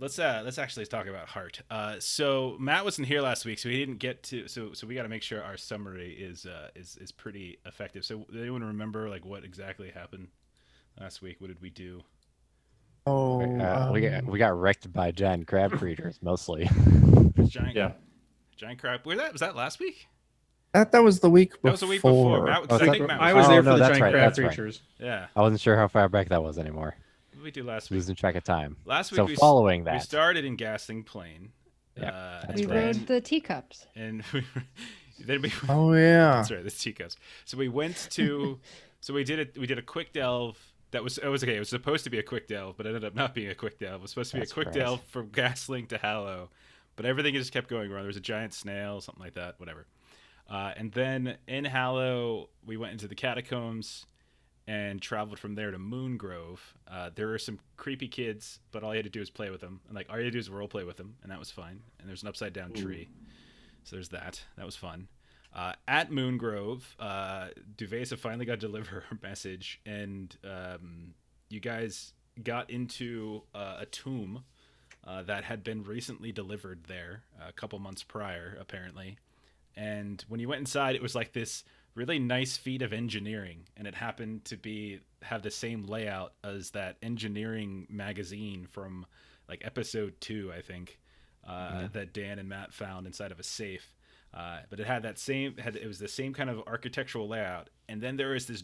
let's actually talk about Heart. So Matt wasn't here last week, so he didn't get to. So we got to make sure our summary is pretty effective. So does anyone remember like what exactly happened last week? What did we do? Oh, We got wrecked by giant crab creatures mostly. There's giant yeah. giant crab. Where that was that last week? That was the week before. That was the week before. Matt, Oh, I think Matt I was there for no, the that's giant right, crab that's right. creatures. Yeah. I wasn't sure how far back that was anymore. What did we do last week? Losing track of time. Last week So we following that, we started in Gasling Plain. Yeah, and We right. rode the teacups. and then we Oh yeah. that's right, the Chicos. So we went to so we did a quick delve. It was okay. It was supposed to be a quick delve, but it ended up not being a quick delve. It was supposed to be That's a quick correct. delve from Gasling to Hallow, but everything just kept going wrong. There was a giant snail, something like that, whatever. And then in Hallow, we went into the catacombs and traveled from there to Moongrove. There were some creepy kids, but all you had to do was play with them. And like all you had to do is role play with them, and that was fine. And there's an upside down tree, so there's that. That was fun. At Moongrove, Duvesa finally got to deliver her message, and you guys got into a tomb that had been recently delivered there a couple months prior, apparently. And when you went inside, it was like this really nice feat of engineering, and it happened to have the same layout as that engineering magazine from like episode 2, I think, that Dan and Matt found inside of a safe. But it had it was the same kind of architectural layout. And then there was this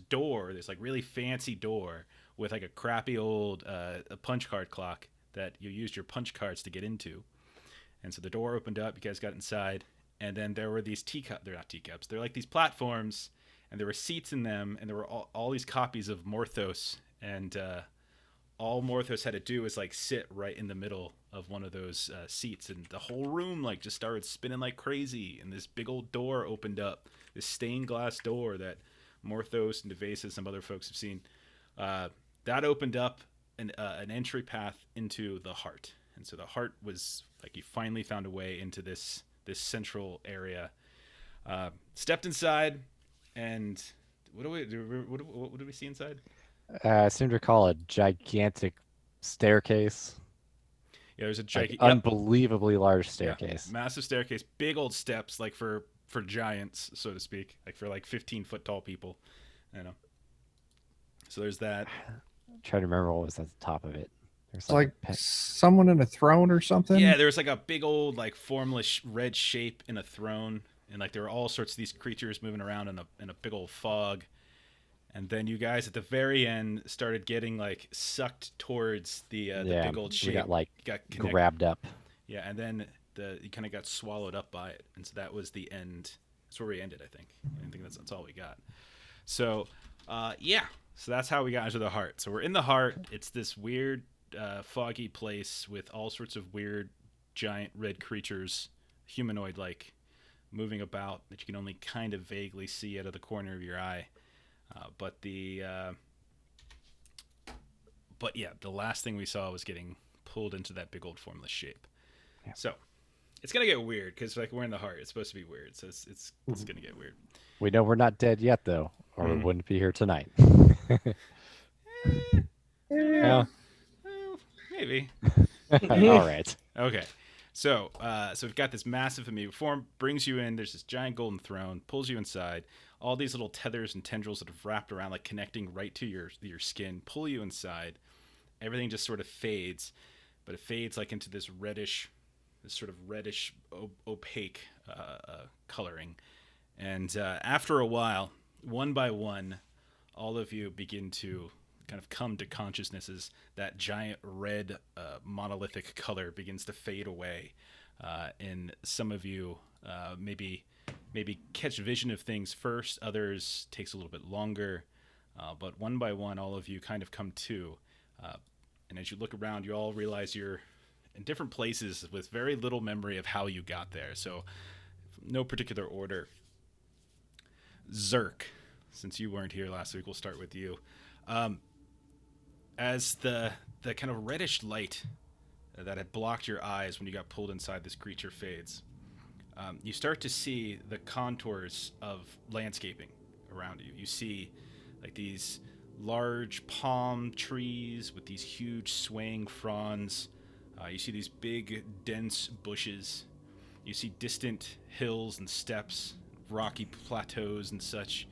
like really fancy door with like a crappy old a punch card clock that you used your punch cards to get into. And so the door opened up, you guys got inside, and then there were these they're not teacups, they're like these platforms, and there were seats in them, and there were all these copies of Morthos, and all Morthos had to do was like sit right in the middle of one of those seats, and the whole room like just started spinning like crazy, and this big old door opened up, this stained glass door that Morthos and Devesa and some other folks have seen. That opened up an entry path into the Heart, and so the Heart was like you finally found a way into this central area. Stepped inside, and what did we see inside? I seem to recall a gigantic staircase. Yeah, there's a Like, giant, unbelievably large staircase. Yeah, massive staircase, big old steps, like for giants, so to speak, like for like 15-foot tall people, you know. So there's that. I'm trying to remember what was at the top of it. There's It's like a someone in a throne or something. Yeah, there was like a big old like formless red shape in a throne, and like there were all sorts of these creatures moving around in a big old fog. And then you guys at the very end started getting like sucked towards the big old shape. We got like connected. grabbed up. Yeah, and then you kind of got swallowed up by it, and so that was the end. That's where we ended, I think. I think that's all we got. So, yeah. So that's how we got into the Heart. So we're in the Heart. It's this weird, foggy place with all sorts of weird, giant red creatures, humanoid-like, moving about that you can only kind of vaguely see out of the corner of your eye. But yeah, the last thing we saw was getting pulled into that big old formless shape. Yeah. So it's gonna get weird because like we're in the Heart. It's supposed to be weird, so it's gonna get weird. We know we're not dead yet, though, or we wouldn't be here tonight. Well, maybe. All right. Okay. So we've got this massive amoeba form, brings you in. There's this giant golden throne, pulls you inside. All these little tethers and tendrils that have wrapped around, like connecting right to your skin, pull you inside. Everything just sort of fades, but it fades like into this sort of reddish, opaque coloring. And after a while, one by one, all of you begin to kind of come to consciousness as that giant red monolithic color begins to fade away. And some of you maybe catch vision of things first. Others takes a little bit longer. But one by one, all of you kind of come to. And as you look around, you all realize you're in different places with very little memory of how you got there. So no particular order. Zerk, since you weren't here last week, we'll start with you. As the kind of reddish light that had blocked your eyes when you got pulled inside this creature fades, you start to see the contours of landscaping around you. You see like these large palm trees with these huge swaying fronds. You see these big, dense bushes. You see distant hills and steppes, rocky plateaus and such.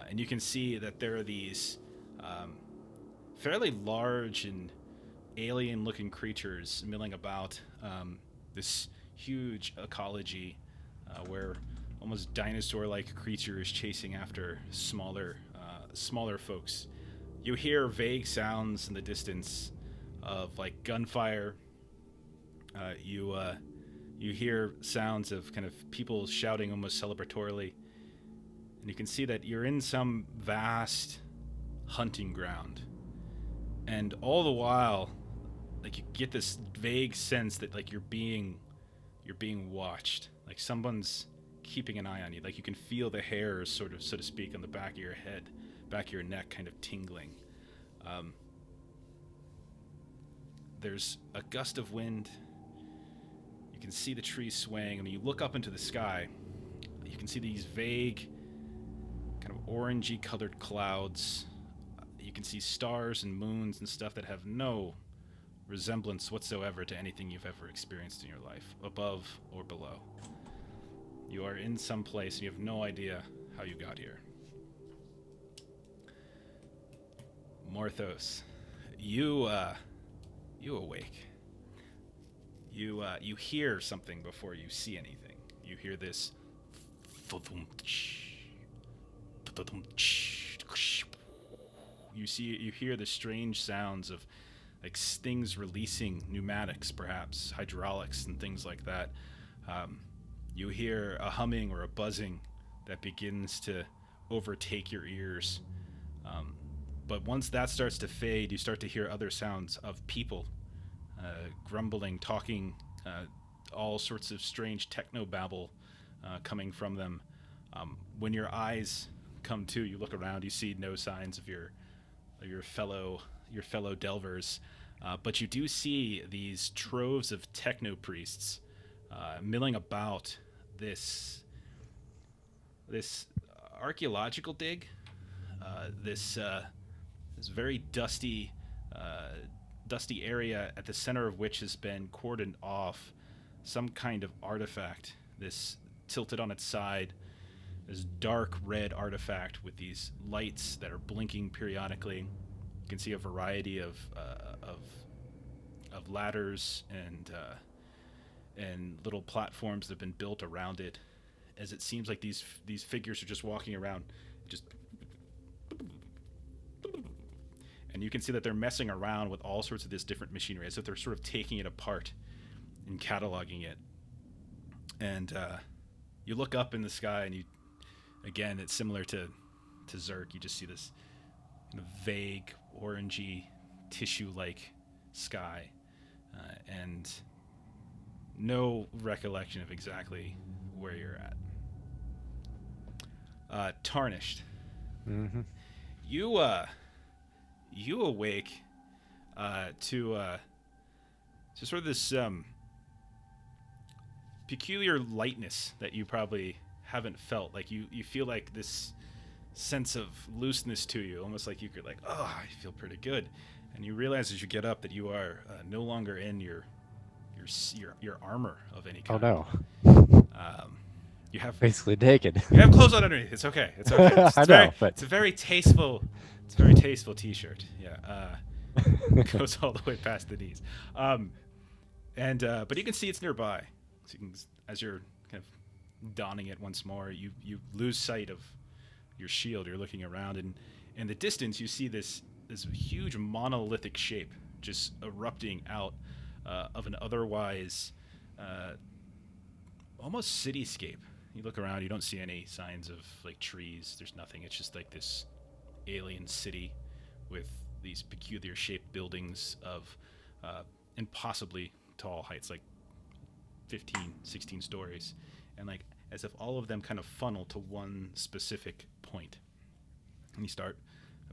And you can see that there are these fairly large and alien-looking creatures milling about this huge ecology where almost dinosaur-like creatures chasing after smaller folks. You hear vague sounds in the distance of like gunfire. You hear sounds of kind of people shouting almost celebratorily, and you can see that you're in some vast hunting ground. And all the while, like, you get this vague sense that like you're being watched, like someone's keeping an eye on you. Like you can feel the hairs, sort of, so to speak, on the back of your head, back of your neck, kind of tingling. There's a gust of wind. You can see the trees swaying. I mean, you look up into the sky. You can see these vague, kind of orangey colored clouds. You can see stars and moons and stuff that have no resemblance whatsoever to anything you've ever experienced in your life, above or below. You are in some place and you have no idea how you got here. Morthos, you awake. You hear something before you see anything. You hear this. You hear the strange sounds of like things releasing pneumatics, perhaps hydraulics and things like that. You hear a humming or a buzzing that begins to overtake your ears. But once that starts to fade, you start to hear other sounds of people grumbling, talking, all sorts of strange techno babble coming from them. When your eyes come to, you look around, you see no signs of your fellow delvers, but you do see these troves of techno priests milling about this archaeological dig, this very dusty area at the center of which has been cordoned off some kind of artifact. This tilted on its side, this dark red artifact with these lights that are blinking periodically. You can see a variety of ladders and little platforms that have been built around it, as it seems like these figures are just walking around, just. And you can see that they're messing around with all sorts of this different machinery, as if they're sort of taking it apart and cataloging it. And you look up in the sky, and again, it's similar to Zerk. You just see this kind of vague, orangey, tissue-like sky, and no recollection of exactly where you're at. Tarnished. Mm-hmm. You awake to sort of this peculiar lightness that you probably haven't felt. Like you feel like this sense of looseness to you, almost like you could like, oh, I feel pretty good. And you realize as you get up that you are no longer in your armor of any kind. Oh no. You have Basically naked. You have clothes on underneath. It's okay. It's okay. I know, but it's a very tasteful. It's a very tasteful T-shirt. Yeah, goes all the way past the knees. But you can see it's nearby. So you can, as you're kind of donning it once more, you lose sight of your shield. You're looking around, and in the distance, you see this huge monolithic shape just erupting out of an otherwise almost cityscape. You look around, you don't see any signs of like trees. There's nothing. It's just like this alien city with these peculiar shaped buildings of impossibly tall heights, like 15, 16 stories, and like as if all of them kind of funnel to one specific point. And you start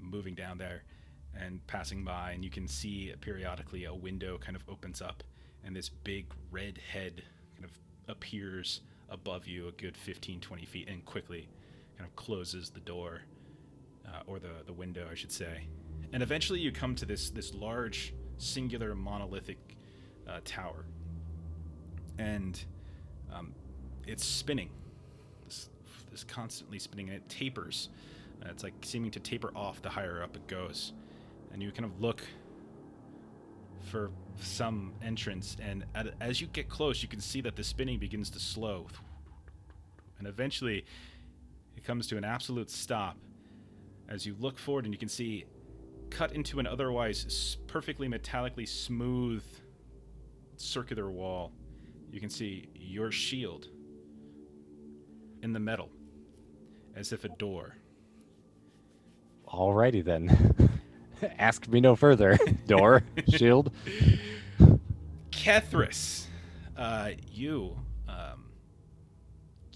moving down there and passing by, and you can see periodically a window kind of opens up, and this big red head kind of appears above you a good 15, 20 feet, and quickly kind of closes the door, or the window, I should say. And eventually you come to this large, singular, monolithic tower, and it's spinning. This constantly spinning, and it tapers. It's like seeming to taper off the higher up it goes, and you kind of look for some entrance, and as you get close, you can see that the spinning begins to slow, and eventually it comes to an absolute stop as you look forward, and you can see, cut into an otherwise perfectly metallically smooth circular wall, you can see your shield in the metal, as if a door. Alrighty then. Ask me no further. Door, shield. Kethras,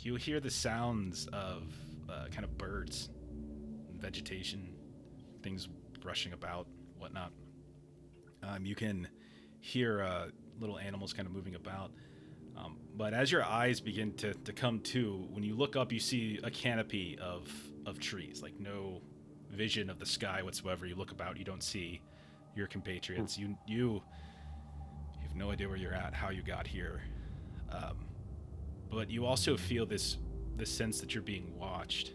you hear the sounds of kind of birds, vegetation, things brushing about, whatnot. You can hear little animals kind of moving about. But as your eyes begin to come to, when you look up, you see a canopy of trees, like no vision of the sky whatsoever. You look about, you don't see your compatriots. You have no idea where you're at, how you got here. But you also feel this sense that you're being watched.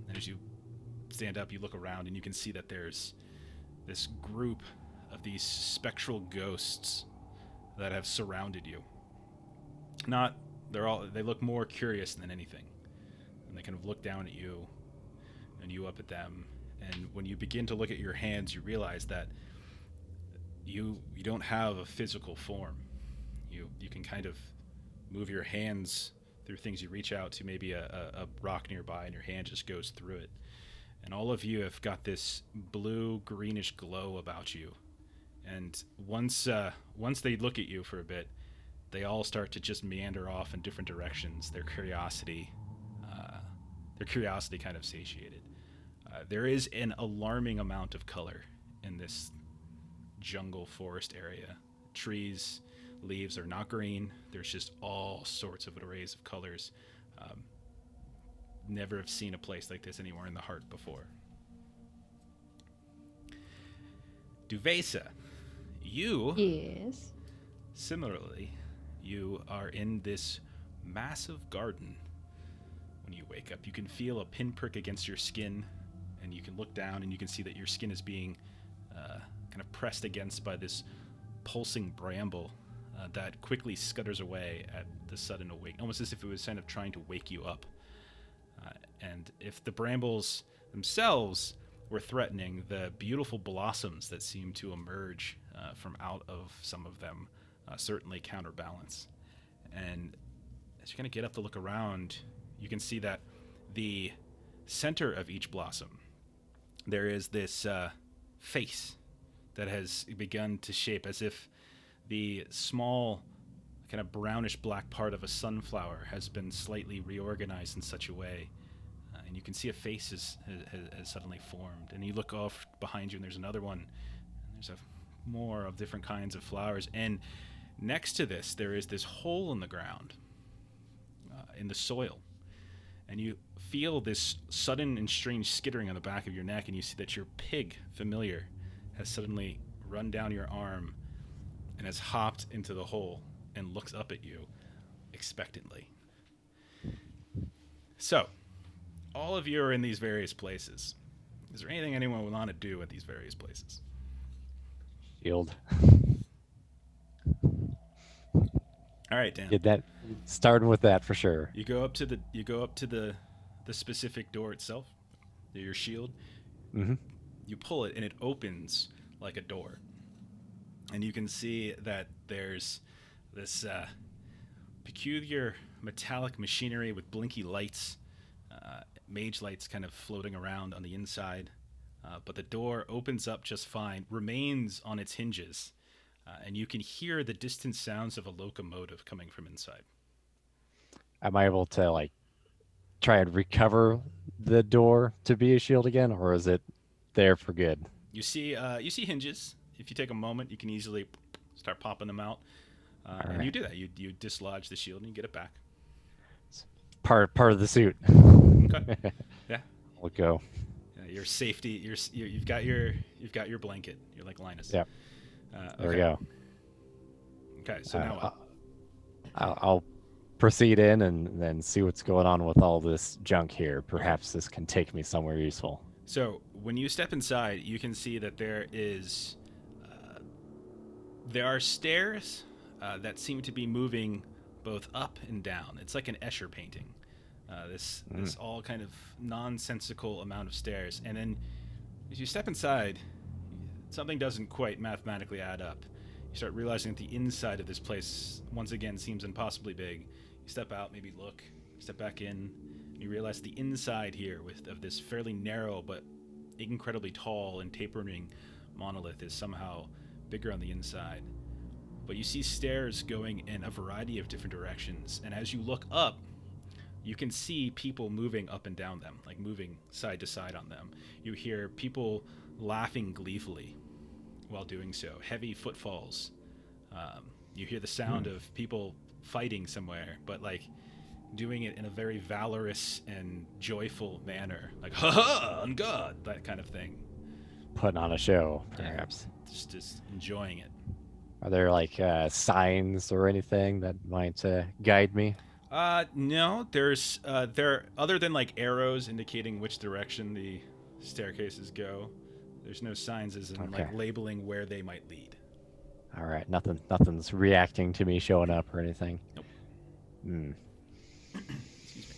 And as you stand up, you look around, and you can see that there's this group of these spectral ghosts that have surrounded you. They look more curious than anything. And they kind of look down at you, and you up at them. And when you begin to look at your hands, you realize that you don't have a physical form. You can kind of move your hands through things. You reach out to maybe a rock nearby, and your hand just goes through it. And all of you have got this blue greenish glow about you. And once they look at you for a bit, they all start to just meander off in different directions. Their curiosity kind of satiated. There is an alarming amount of color in this jungle forest area. Trees, leaves are not green. There's just all sorts of arrays of colors. Never have seen a place like this anywhere in the heart before. Duvesa, you... Yes. Similarly, you are in this massive garden. When you wake up, you can feel a pinprick against your skin, and you can look down and you can see that your skin is being kind of pressed against by this pulsing bramble that quickly scutters away at the sudden awake, almost as if it was kind of trying to wake you up. And if the brambles themselves were threatening, the beautiful blossoms that seem to emerge from out of some of them certainly counterbalance. And as you kind of get up to look around, you can see that the center of each blossom, there is this face that has begun to shape as if the small kind of brownish black part of a sunflower has been slightly reorganized in such a way. And you can see a face has suddenly formed. And you look off behind you, and there's another one. And there's more of different kinds of flowers. And next to this, there is this hole in the ground, in the soil. And you feel this sudden and strange skittering on the back of your neck, and you see that your pig familiar has suddenly run down your arm and has hopped into the hole and looks up at you expectantly. So, all of you are in these various places. Is there anything anyone would want to do at these various places? Shield. All right, Dan. Get that started with that for sure. You go up to the specific door itself, your shield. Mm-hmm. You pull it, and it opens like a door. And you can see that there's this peculiar metallic machinery with blinky lights, mage lights kind of floating around on the inside. But the door opens up just fine, remains on its hinges, and you can hear the distant sounds of a locomotive coming from inside. Am I able to try and recover the door to be a shield again, or is it there for good? You see hinges. If you take a moment, you can easily start popping them out, and right. you do that. You dislodge the shield and you get it back. It's part of the suit. Okay. Yeah. We'll go. Your safety. You've got your blanket. You're like Linus. Yep. There we Okay. go. Okay, so now what? I'll proceed in and then see what's going on with all this junk here. Perhaps this can take me somewhere useful. So when you step inside, you can see that there are stairs that seem to be moving both up and down. It's like an Escher painting. This all kind of nonsensical amount of stairs, and then as you step inside, something doesn't quite mathematically add up. You start realizing that the inside of this place once again seems impossibly big. You step out, maybe look, step back in, and you realize the inside here of this fairly narrow but incredibly tall and tapering monolith is somehow bigger on the inside. But you see stairs going in a variety of different directions, and as you look up, you can see people moving up and down them, like moving side to side on them. You hear people laughing gleefully while doing so, heavy footfalls. You hear the sound of people fighting somewhere, but like doing it in a very valorous and joyful manner, like "ha ha, on God," that kind of thing. Putting on a show, perhaps. Just enjoying it. Are there like signs or anything that might guide me? No, there's other than like arrows indicating which direction the staircases go. There's no signs as in like labeling where they might lead. All right, nothing's reacting to me showing up or anything. Nope. Excuse me.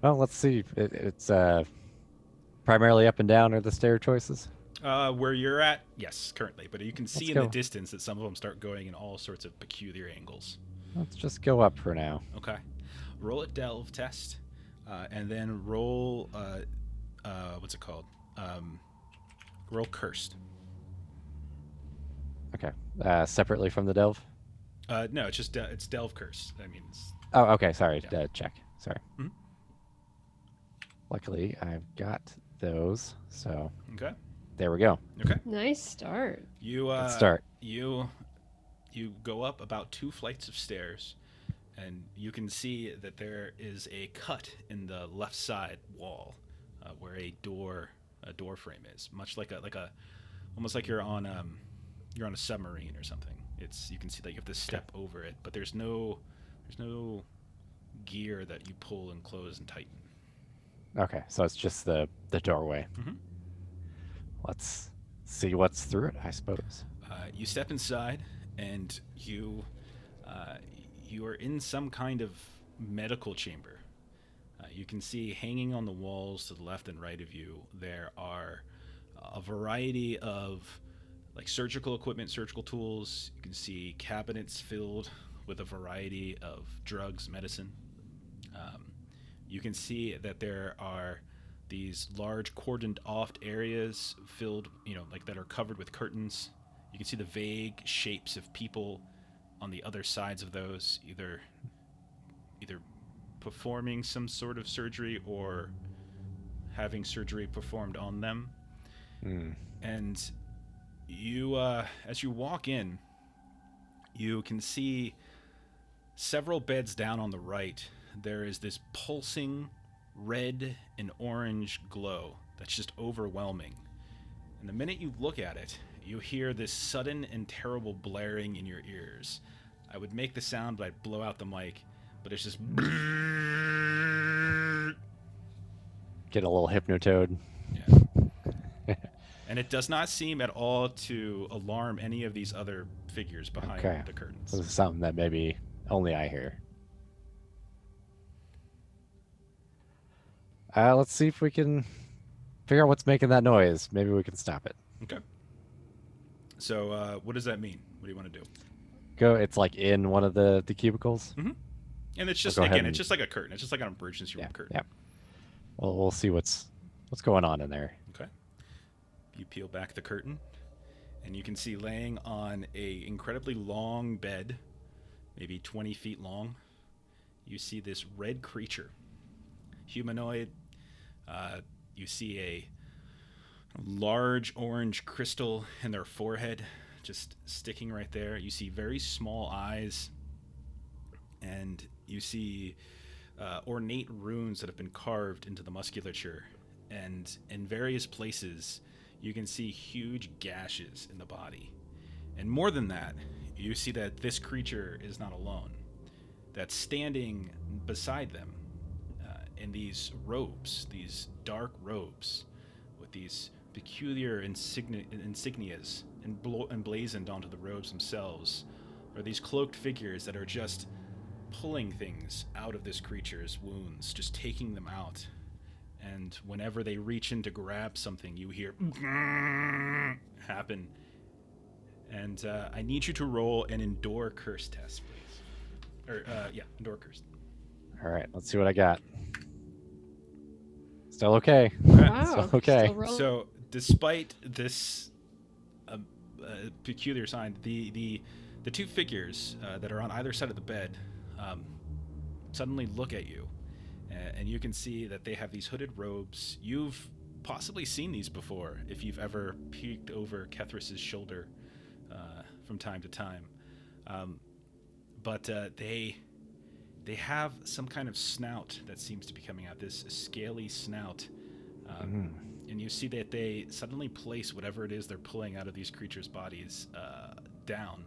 Well, let's see. It's primarily up and down are the stair choices. Where you're at, yes, currently, but you can see Let's in go. the distance that some of them start going in all sorts of peculiar angles. Let's just go up for now. Okay, roll a delve test, and then roll what's it called? Roll cursed. Okay. Separately from the delve. No, it's just it's delve curse. I mean, Oh, okay. Sorry. Yeah. Check. Sorry. Mhm. Luckily, I've got those. So okay. there we go. Okay. Nice start. You Let's start. You go up about 2 flights of stairs, and you can see that there is a cut in the left side wall where a door frame is, much like a almost like you're on a submarine or something. You can see that you have to step over it, but there's no gear that you pull and close and tighten. Okay, so it's just the doorway. Mhm. Let's see what's through it, I suppose. You step inside, and you are in some kind of medical chamber. You can see hanging on the walls to the left and right of you, there are a variety of like surgical equipment, surgical tools. You can see cabinets filled with a variety of drugs, medicine. You can see that there are these large cordoned off areas filled, like that are covered with curtains. You can see the vague shapes of people on the other sides of those, either performing some sort of surgery or having surgery performed on them. And you, as you walk in, you can see several beds down on the right. There is this pulsing red and orange glow that's just overwhelming. And the minute you look at it, you hear this sudden and terrible blaring in your ears. I would make the sound, but I'd blow out the mic. But it's just... Get a little hypnotoad. Yeah. And it does not seem at all to alarm any of these other figures behind the curtains. This is something that maybe only I hear. Let's see if we can figure out what's making that noise. Maybe we can stop it. Okay. So what does that mean? What do you want to do? It's like in one of the cubicles. Mm-hmm. And it's just, We'll go again, ahead it's just like a curtain. It's just like an emergency room curtain. Yeah. Well, we'll see what's going on in there. Okay. You peel back the curtain, and you can see laying on a incredibly long bed, maybe 20 feet long, you see this red creature. Humanoid. You see a large orange crystal in their forehead, just sticking right there. You see very small eyes, and you see ornate runes that have been carved into the musculature. And in various places, you can see huge gashes in the body. And more than that, you see that this creature is not alone. That's standing beside them in these robes, these dark robes with these peculiar insignias emblazoned onto the robes themselves, are these cloaked figures that are just pulling things out of this creature's wounds, just taking them out. And whenever they reach in to grab something, you hear happen. And I need you to roll an Endure Curse test, please. Endure Curse. All right, let's see what I got. Still okay. Wow. So, okay. Still rolling. So, despite this peculiar sign, the two figures that are on either side of the bed suddenly look at you, and you can see that they have these hooded robes. You've possibly seen these before if you've ever peeked over Kethras' shoulder from time to time, but they have some kind of snout that seems to be coming out, this scaly snout, and you see that they suddenly place whatever it is they're pulling out of these creatures' bodies down,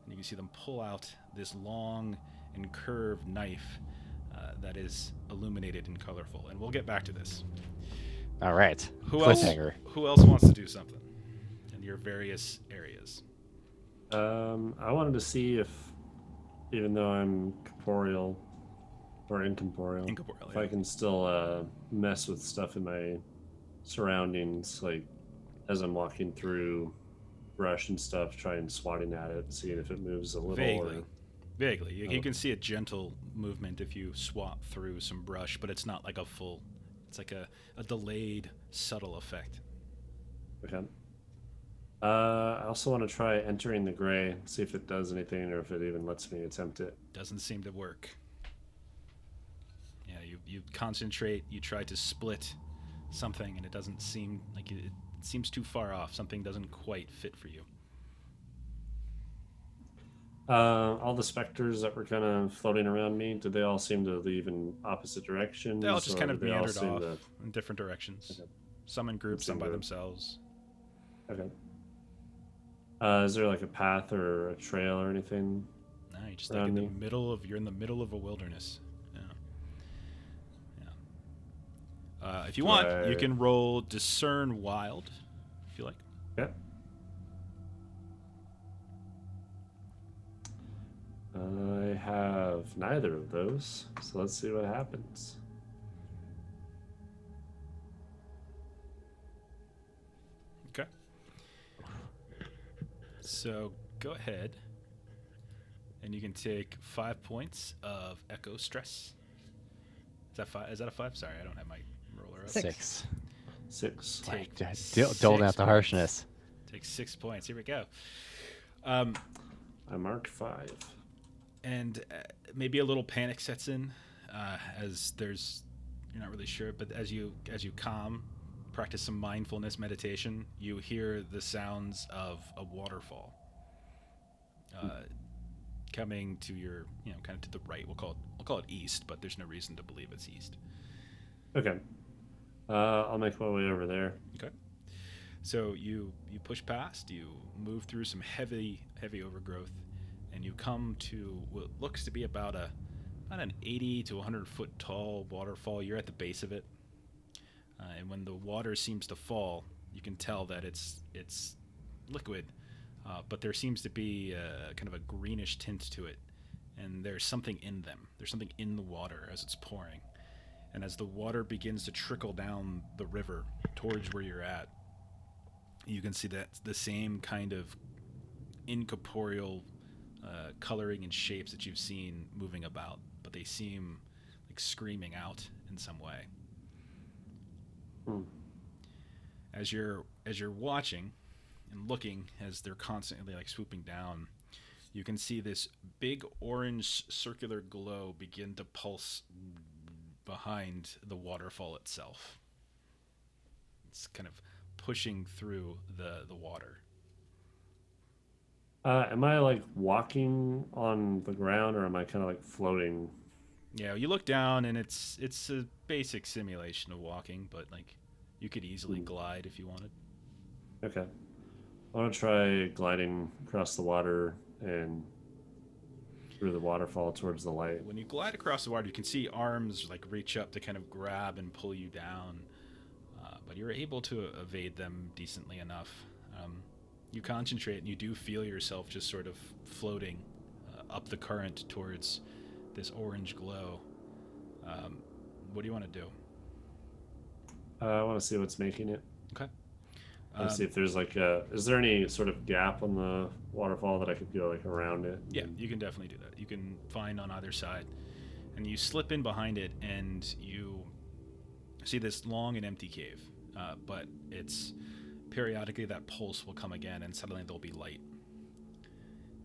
and you can see them pull out this long and curved knife that is illuminated and colorful. And we'll get back to this. All right. Who Cliffhanger. else wants to do something in your various areas? I wanted to see if, even though I'm corporeal or incorporeal, Incorporeal, if yeah. I can still mess with stuff in my surroundings, like as I'm walking through brush and stuff, trying swatting at it, seeing if it moves a little. Vaguely. You can see a gentle movement if you swap through some brush, but it's not like a full. It's like a delayed, subtle effect. Okay. I also want to try entering the gray, see if it does anything or if it even lets me attempt it. Doesn't seem to work. Yeah, you concentrate, you try to split something, and it doesn't seem like it seems too far off. Something doesn't quite fit for you. All the specters that were kind of floating around me, did they all seem to leave in opposite directions? They all just kind of or did they all meandered seem off in different directions. Okay. Some in groups, some by Seem to- themselves. Okay. Is there like a path or a trail or anything? No, you're just like Around in the me. you're in the middle of a wilderness. Yeah. If you want, you can roll Discern Wild, if you like. Yeah. I have neither of those, so let's see what happens. Okay. So go ahead, and you can take 5 points of Echo Stress. Is that 5? Is that a 5? Sorry, I don't have my roller up. 6. 6. Take Doling 6 out the harshness. Take 6 points. Here we go. I marked 5. And maybe a little panic sets in as you're not really sure, but as you practice some mindfulness meditation, you hear the sounds of a waterfall coming to your, kind of to the right. We'll call it east, but there's no reason to believe it's east. Okay. I'll make my way over there. Okay. So you push past, you move through some heavy overgrowth, and you come to what looks to be about an 80 to 100 foot tall waterfall. You're at the base of it, and when the water seems to fall, you can tell that it's liquid, but there seems to be kind of a greenish tint to it, and there's something in them. There's something in the water as it's pouring, and as the water begins to trickle down the river towards where you're at, you can see that the same kind of incorporeal coloring and shapes that you've seen moving about, but they seem like screaming out in some way. As you're watching and looking, as they're constantly like swooping down, you can see this big orange circular glow begin to pulse behind the waterfall itself. It's kind of pushing through the water. Am I like walking on the ground or am I kind of like floating? Yeah, you look down and it's a basic simulation of walking, but like you could easily glide if you wanted. Okay. I want to try gliding across the water and through the waterfall towards the light. When you glide across the water, you can see arms like reach up to kind of grab and pull you down, but you're able to evade them decently enough. You concentrate and you do feel yourself just sort of floating up the current towards this orange glow. What do you want to do? I want to see what's making it. Okay. I want to see if there's like a... Is there any sort of gap on the waterfall that I could go like around it? Yeah, you can definitely do that. You can find on either side. And you slip in behind it and you see this long and empty cave. But it's... Periodically that pulse will come again and suddenly there'll be light.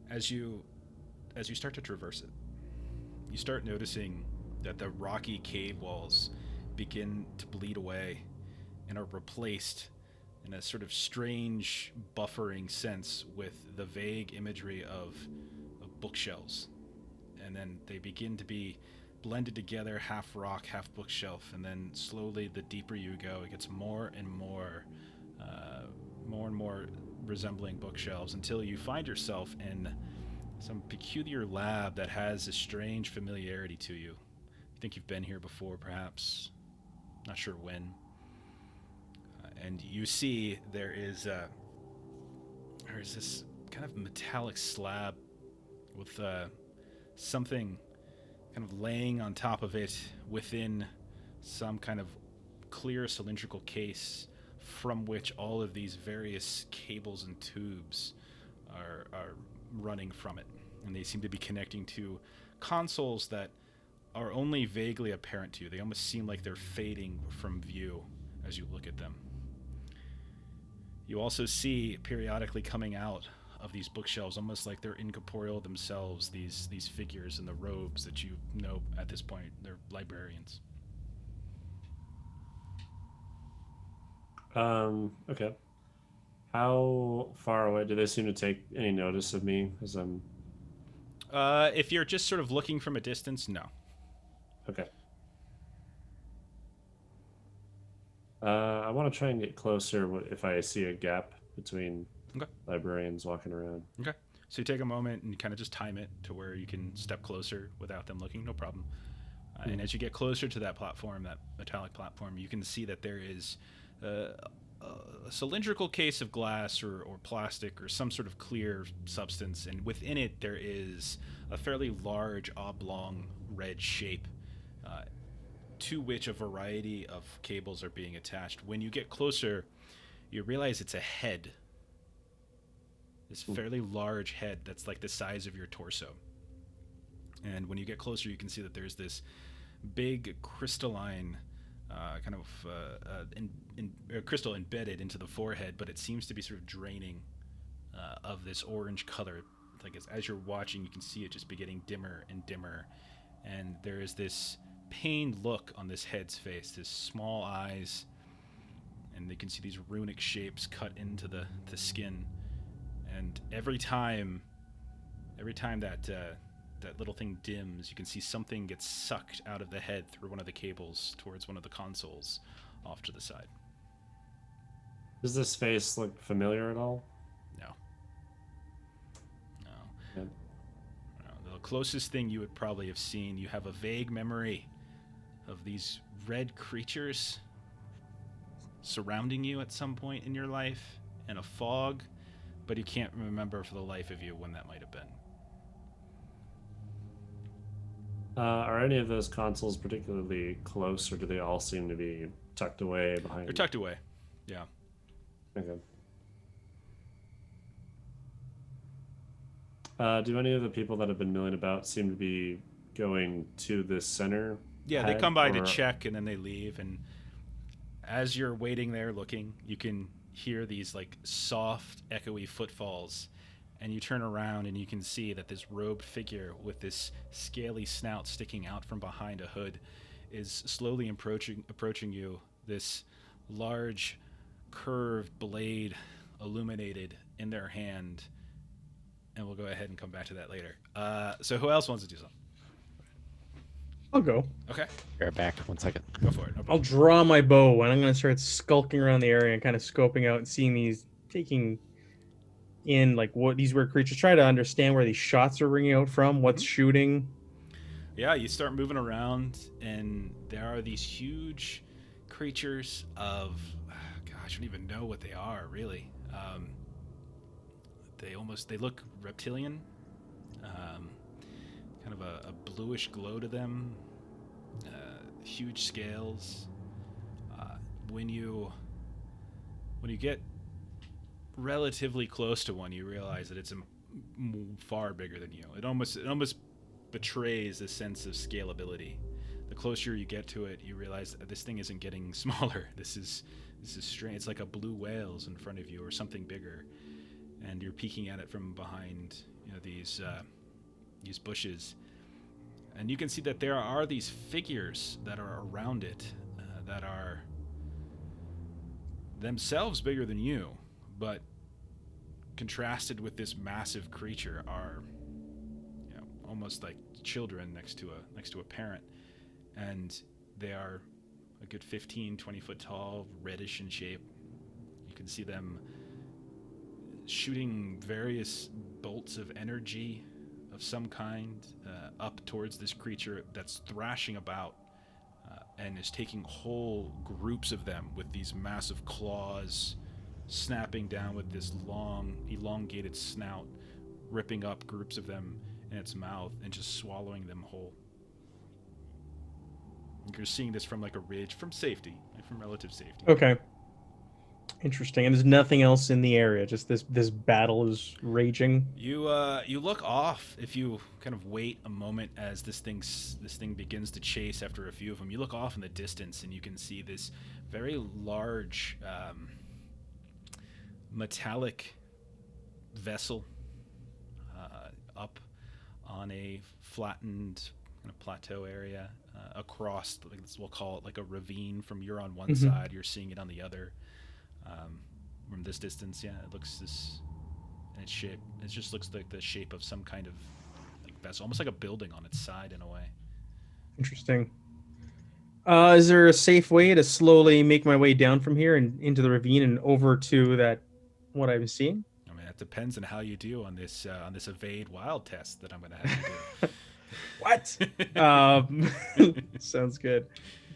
As you start to traverse it, you start noticing that the rocky cave walls begin to bleed away and are replaced in a sort of strange buffering sense with the vague imagery of bookshelves. And then they begin to be blended together, half rock, half bookshelf, and then slowly the deeper you go, it gets more and more resembling bookshelves until you find yourself in some peculiar lab that has a strange familiarity to you. You think you've been here before, perhaps. Not sure when. And you see there is this kind of metallic slab with something kind of laying on top of it within some kind of clear cylindrical case from which all of these various cables and tubes are running from it. And they seem to be connecting to consoles that are only vaguely apparent to you. They almost seem like they're fading from view as you look at them. You also see periodically coming out of these bookshelves, almost like they're incorporeal themselves, these figures in the robes that you know at this point they're librarians. Okay. How far away do they seem to take any notice of me as I'm... If you're just sort of looking from a distance, no. Okay. I want to try and get closer if I see a gap between librarians walking around. Okay. So you take a moment and kind of just time it to where you can step closer without them looking, no problem. And as you get closer to that platform, that metallic platform, you can see that there is a cylindrical case of glass or plastic or some sort of clear substance, and within it there is a fairly large oblong red shape to which a variety of cables are being attached. When you get closer, you realize it's a head. This fairly large head that's like the size of your torso. And when you get closer, you can see that there's this big crystalline crystal embedded into the forehead, but it seems to be sort of draining of this orange color. Like as you're watching, you can see it just be getting dimmer and dimmer, and there is this pained look on this head's face, this small eyes, and you can see these runic shapes cut into the skin. And every time that little thing dims, you can see something gets sucked out of the head through one of the cables towards one of the consoles off to the side. Does this face look familiar at all? No. Yeah. No. The closest thing you would probably have seen, you have a vague memory of these red creatures surrounding you at some point in your life in a fog, but you can't remember for the life of you when that might have been. Are any of those consoles particularly close, or do they all seem to be tucked away behind? They're tucked away. Yeah. Okay. Do any of the people that have been milling about seem to be going to this center? Yeah, they come by to check and then they leave. And as you're waiting there looking, you can hear these like soft, echoey footfalls. And you turn around and you can see that this robed figure with this scaly snout sticking out from behind a hood is slowly approaching you. This large, curved blade illuminated in their hand. And we'll go ahead and come back to that later. So who else wants to do something? I'll go. Okay. Be right back. 1 second. Go for it. No I'll draw my bow and I'm going to start skulking around the area and kind of scoping out and seeing these, taking in like what these weird creatures. Try to understand where these shots are ringing out from. What's shooting? Yeah, you start moving around, and there are these huge creatures of, gosh, I don't even know what they are really. They look reptilian, kind of a bluish glow to them, huge scales. When you get relatively close to one, you realize that it's far bigger than you. It almost betrays a sense of scalability. The closer you get to it, you realize that this thing isn't getting smaller. This is strange. It's like a blue whale's in front of you, or something bigger, and you're peeking at it from behind, these bushes, and you can see that there are these figures that are around it, that are themselves bigger than you, but contrasted with this massive creature are almost like children next to a parent, and they are a good 15-20 foot tall, reddish in shape. You can see them shooting various bolts of energy of some kind up towards this creature that's thrashing about, and is taking whole groups of them with these massive claws, snapping down with this long, elongated snout, ripping up groups of them in its mouth and just swallowing them whole. You're seeing this from like a ridge, from safety, from relative safety. Okay. Interesting. And there's nothing else in the area. Just this battle is raging. You look off. If you kind of wait a moment as this thing begins to chase after a few of them, you look off in the distance and you can see this very large metallic vessel up on a flattened kind of plateau area across, we'll call it like a ravine. From you're on one side, you're seeing it on the other. From this distance, yeah, it looks this, in its shape. It just looks like the shape of some kind of like vessel, almost like a building on its side in a way. Interesting. Is there a safe way to slowly make my way down from here and into the ravine and over to that what I'm seeing? I mean, that depends on how you do on this evade wild test that I'm going to have to do. What? Sounds good.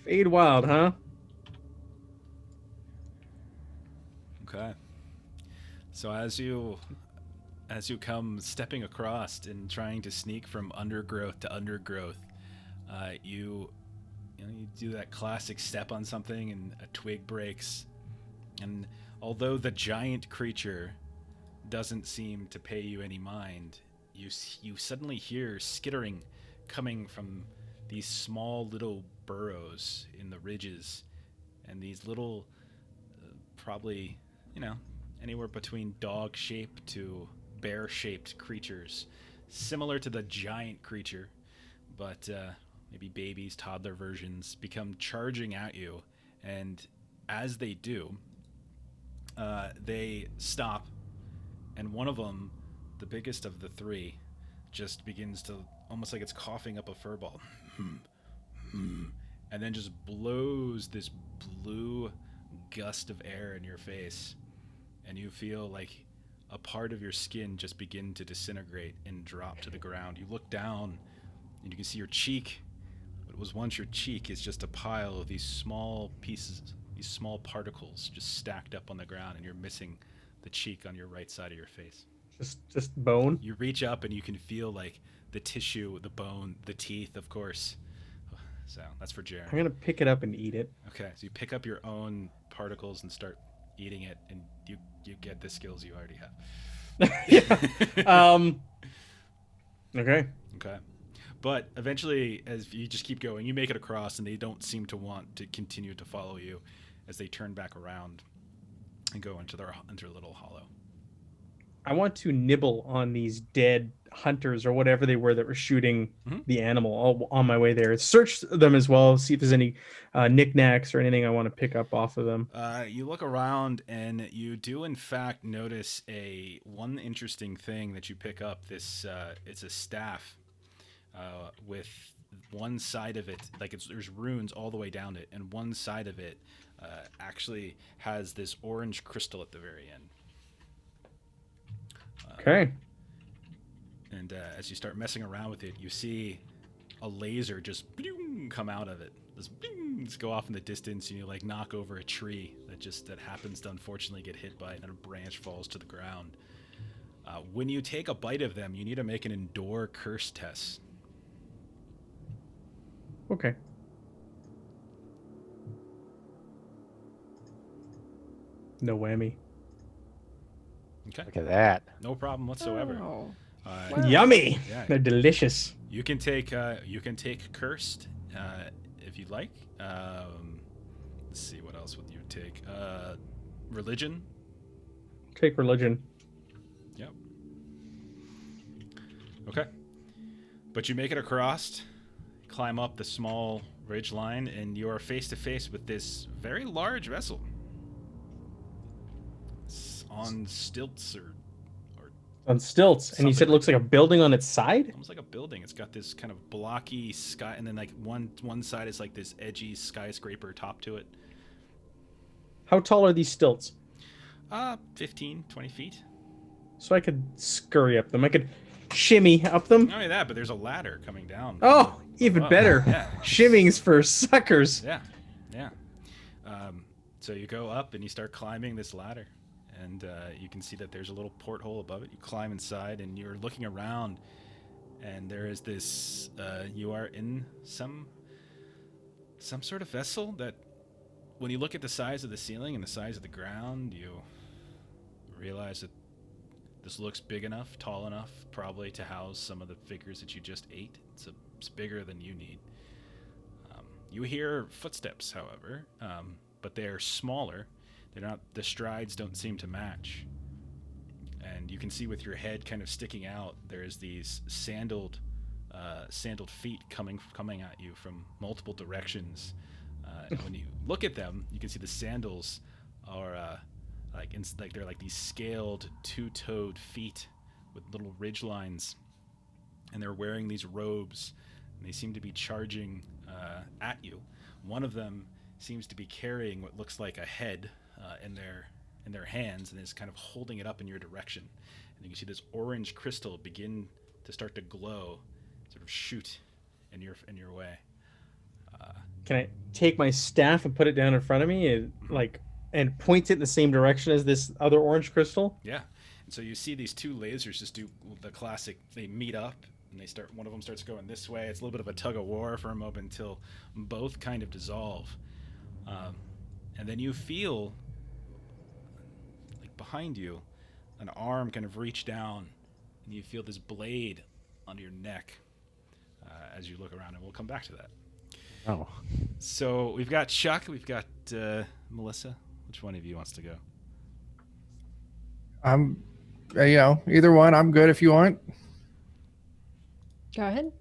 Fade wild, huh? Okay. So as you come stepping across and trying to sneak from undergrowth to undergrowth, you do that classic step on something and a twig breaks, and although the giant creature doesn't seem to pay you any mind, you suddenly hear skittering coming from these small little burrows in the ridges, and these little probably anywhere between dog-shaped to bear-shaped creatures, similar to the giant creature, but maybe babies, toddler versions, become charging at you. And as they do, they stop, and one of them, the biggest of the three, just begins to, almost like it's coughing up a furball, and then just blows this blue gust of air in your face, and you feel like a part of your skin just begin to disintegrate and drop to the ground. You look down and you can see your cheek. What was once your cheek is just a pile of these small pieces, these small particles just stacked up on the ground, and you're missing the cheek on your right side of your face. Just bone? You reach up and you can feel like the tissue, the bone, the teeth, of course. So that's for Jared. I'm gonna pick it up and eat it. Okay, so you pick up your own particles and start eating it, and you get the skills you already have. Yeah. Okay. Okay. But eventually, as you just keep going, you make it across, and they don't seem to want to continue to follow you as they turn back around and go into their little hollow. I want to nibble on these dead hunters or whatever they were that were shooting the animal all on my way there. Search them as well, see if there's any knickknacks or anything I want to pick up off of them. You look around, and you do in fact notice one interesting thing that you pick up. It's a staff with one side of it, like there's runes all the way down it, and one side of it actually has this orange crystal at the very end. Okay. And as you start messing around with it, you see a laser just come out of it. Just go off in the distance, and you like knock over a tree that happens to unfortunately get hit by it, and a branch falls to the ground. When you take a bite of them, you need to make an endure curse test. Okay. No whammy. Okay, Look at that. no problem whatsoever. Oh. Yummy. Yeah. They're delicious. You can take cursed if you'd like. Let's see, what else would you take? Religion. Take religion. Yep. Okay. But you make it across, climb up the small ridge line, and you are face to face with this very large vessel. It's on stilts or On stilts. And you said it looks like a building on its side? almost like a building. It's got this kind of blocky sky, and then like one side is like this edgy skyscraper top to it. How tall are these stilts? 15, 20 feet. So I could scurry up them. I could shimmy up them. Not only that, but there's a ladder coming down. Oh, even Wow. better. Yeah. Shimmings for suckers. Yeah. So you go up and you start climbing this ladder, and you can see that there's a little porthole above it. You climb inside, and you're looking around, and there is this. You are in some sort of vessel that, when you look at the size of the ceiling and the size of the ground, you realize that this looks big enough, tall enough, probably to house some of the figures that you just ate. It's bigger than you need. You hear footsteps, however, but they are smaller. They're not. The strides don't seem to match. And you can see with your head kind of sticking out, there's these sandaled feet coming at you from multiple directions. And when you look at them, you can see the sandals are they're like these scaled two-toed feet with little ridge lines, and they're wearing these robes, and they seem to be charging at you. One of them seems to be carrying what looks like a head in their hands, and is kind of holding it up in your direction. And you can see this orange crystal begin to start to glow, sort of shoot in your way. Can I take my staff and put it down in front of me and point it in the same direction as this other orange crystal? Yeah. And so you see these two lasers just do the classic, they meet up, and one of them starts going this way. It's a little bit of a tug of war for a moment until both kind of dissolve. And then you feel, like behind you, an arm kind of reach down, and you feel this blade under your neck as you look around, and we'll come back to that. Oh. So we've got Chuck, we've got Melissa. Which one of you wants to go? I'm, either one. I'm good if you want. Go ahead.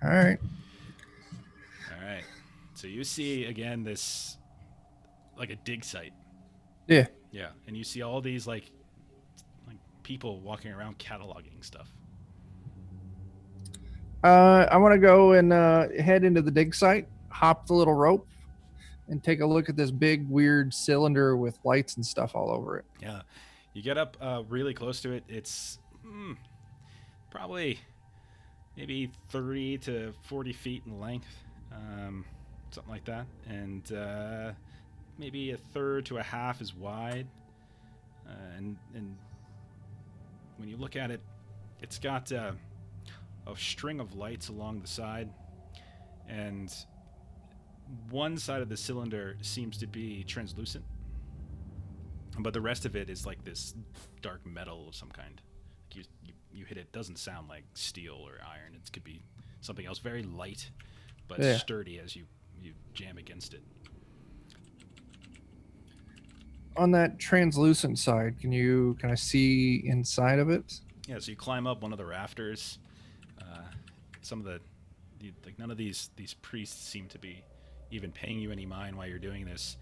All right. All right. So you see again this, like a dig site. Yeah. Yeah, and you see all these like people walking around cataloging stuff. I want to go and head into the dig site, hop the little rope, and take a look at this big weird cylinder with lights and stuff all over it. Yeah, you get up really close to it. It's probably maybe 30 to 40 feet in length, something like that, and maybe a third to a half is wide. And when you look at it, it's got a string of lights along the side, and one side of the cylinder seems to be translucent, but the rest of it is like this dark metal of some kind. You hit it, doesn't sound like steel or iron. It could be something else, very light but sturdy as you jam against it. On that translucent side, can I see inside of it? Yeah, so you climb up one of the rafters. Some of none of these priests seem to be even paying you any mind while you're doing this.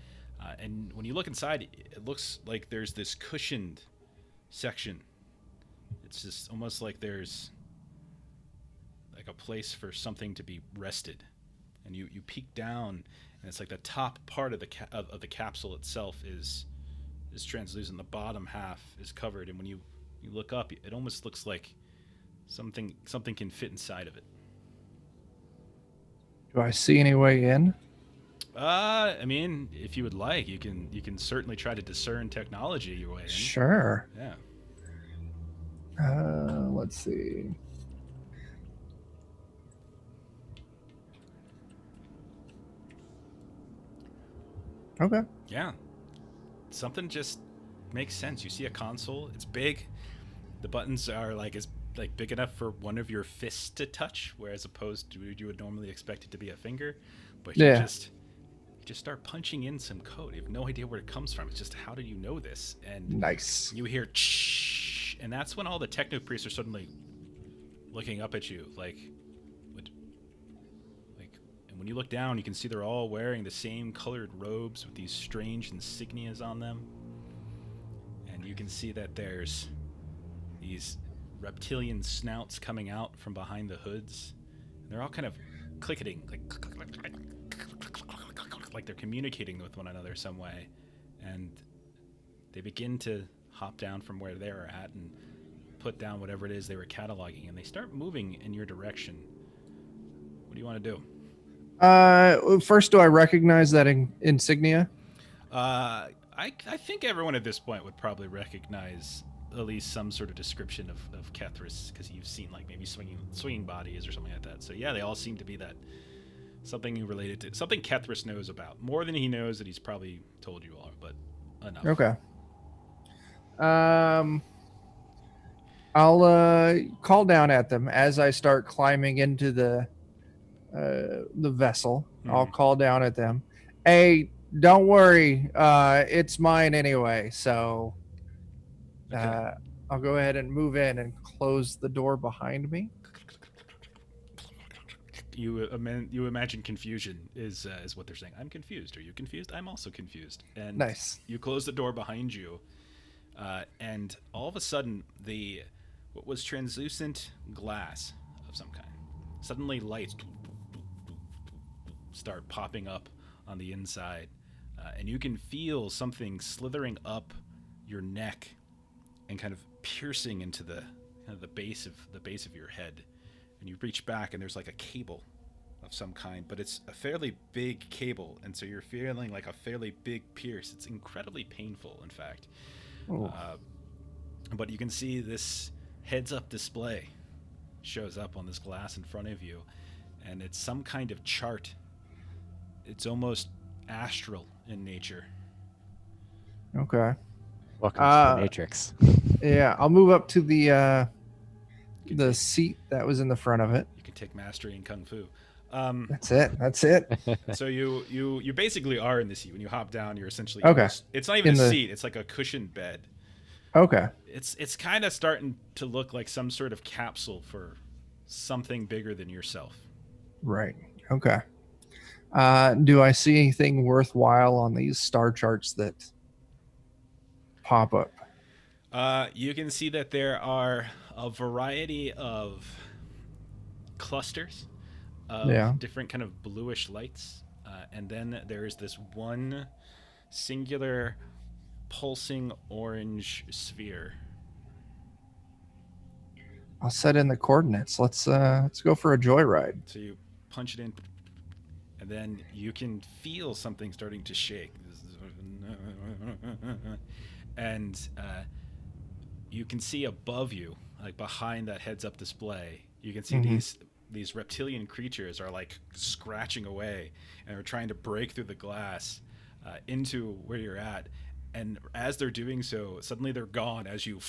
And when you look inside, it looks like there's this cushioned section. It's just almost like there's like a place for something to be rested. And you peek down, and it's like the top part of the capsule itself is translucent. The bottom half is covered, and when you You look up, it almost looks like something can fit inside of it. Do I see any way in? I mean, if you would like, you can certainly try to discern technology your way in. Sure. Yeah. Let's see. Okay. Yeah. Something just makes sense. You see a console. It's big. The buttons are like big enough for one of your fists to touch, whereas opposed to you would normally expect it to be a finger. But you just start punching in some code. You have no idea where it comes from. It's just, how do you know this? And nice. You hear shh, and that's when all the techno priests are suddenly looking up at you, like, what? Like, and when you look down, you can see they're all wearing the same colored robes with these strange insignias on them. And you can see that there's these reptilian snouts coming out from behind the hoods. And they're all kind of clicketing, like they're communicating with one another some way. And they begin to hop down from where they were at and put down whatever it is they were cataloging, and they start moving in your direction. What do you want to do? First, do I recognize that insignia? I think everyone at this point would probably recognize at least some sort of description of Kethras, because you've seen like maybe swinging bodies or something like that. So yeah, they all seem to be that something related to something Kethras knows about, more than he knows that he's probably told you all, but enough. Okay. I'll call down at them as I start climbing into the vessel. I'll call down at them. Hey, don't worry. It's mine anyway. So I'll go ahead and move in and close the door behind me. You imagine confusion is what they're saying. I'm confused. Are you confused? I'm also confused. And nice. You close the door behind you, and all of a sudden, what was translucent glass of some kind, suddenly lights start popping up on the inside, and you can feel something slithering up your neck and kind of piercing into the base of your head. And you reach back, and there's like a cable of some kind, but it's a fairly big cable, and so you're feeling like a fairly big pierce. It's incredibly painful, in fact. But you can see this heads-up display shows up on this glass in front of you, and it's some kind of chart. It's almost astral in nature. Okay. Welcome to the Matrix. Yeah, I'll move up to the seat that was in the front of it. You can take mastery in kung fu. That's it. So you basically are in the seat. When you hop down, you're essentially okay. It's not even a seat. It's like a cushioned bed. Okay. It's kind of starting to look like some sort of capsule for something bigger than yourself. Right. Okay. Do I see anything worthwhile on these star charts that pop up? You can see that there are a variety of clusters of different kind of bluish lights, and then there is this one singular pulsing orange sphere. I'll set in the coordinates. Let's go for a joyride. So you punch it in, and then you can feel something starting to shake, and you can see above you, like behind that heads-up display, you can see these reptilian creatures are like scratching away and are trying to break through the glass into where you're at. And as they're doing so, suddenly they're gone as you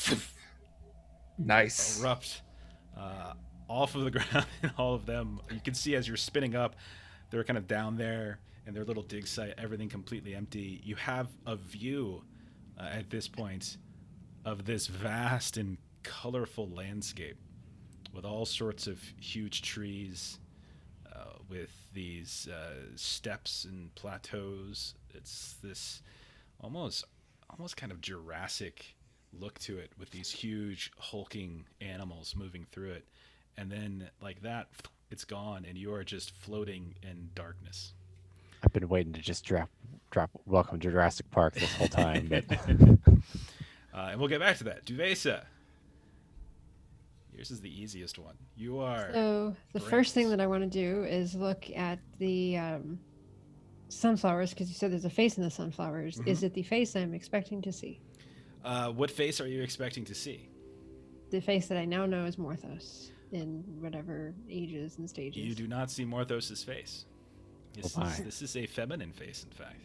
nice erupt off of the ground. And all of them, you can see as you're spinning up, they're kind of down there in their little dig site, everything completely empty. You have a view at this point of this vast and colorful landscape with all sorts of huge trees, with these steps and plateaus. It's this almost kind of Jurassic look to it, with these huge hulking animals moving through it. And then like that, it's gone, and you are just floating in darkness. I've been waiting to just drop Welcome to Jurassic Park this whole time, but and we'll get back to that. Duvesa, Yours is the easiest one. You are. So the first thing that I want to do is look at the sunflowers, because you said there's a face in the sunflowers. Mhm. Is it the face I'm expecting to see? What face are you expecting to see? The face that I now know is Morthos in whatever ages and stages. You do not see Morthos' face. Oh my. This is a feminine face, in fact.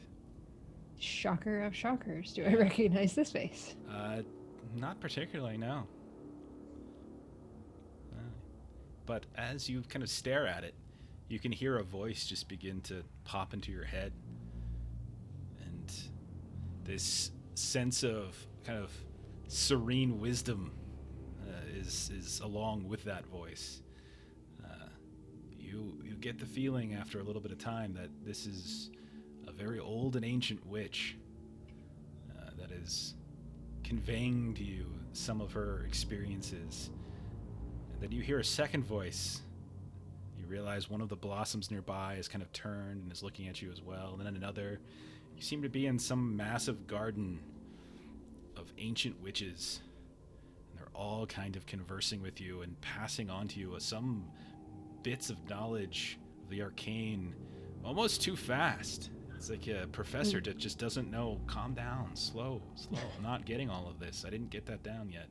Shocker of shockers. Do I recognize this face? Not particularly, no. But as you kind of stare at it, you can hear a voice just begin to pop into your head. And this sense of kind of serene wisdom is along with that voice. You get the feeling after a little bit of time that this is a very old and ancient witch that is conveying to you some of her experiences. And then you hear a second voice. You realize one of the blossoms nearby is kind of turned and is looking at you as well. And then another. You seem to be in some massive garden of ancient witches. And they're all kind of conversing with you and passing on to you some bits of knowledge of the arcane almost too fast. It's like a professor that just doesn't know. Calm down, slow. I'm not getting all of this. I didn't get that down yet.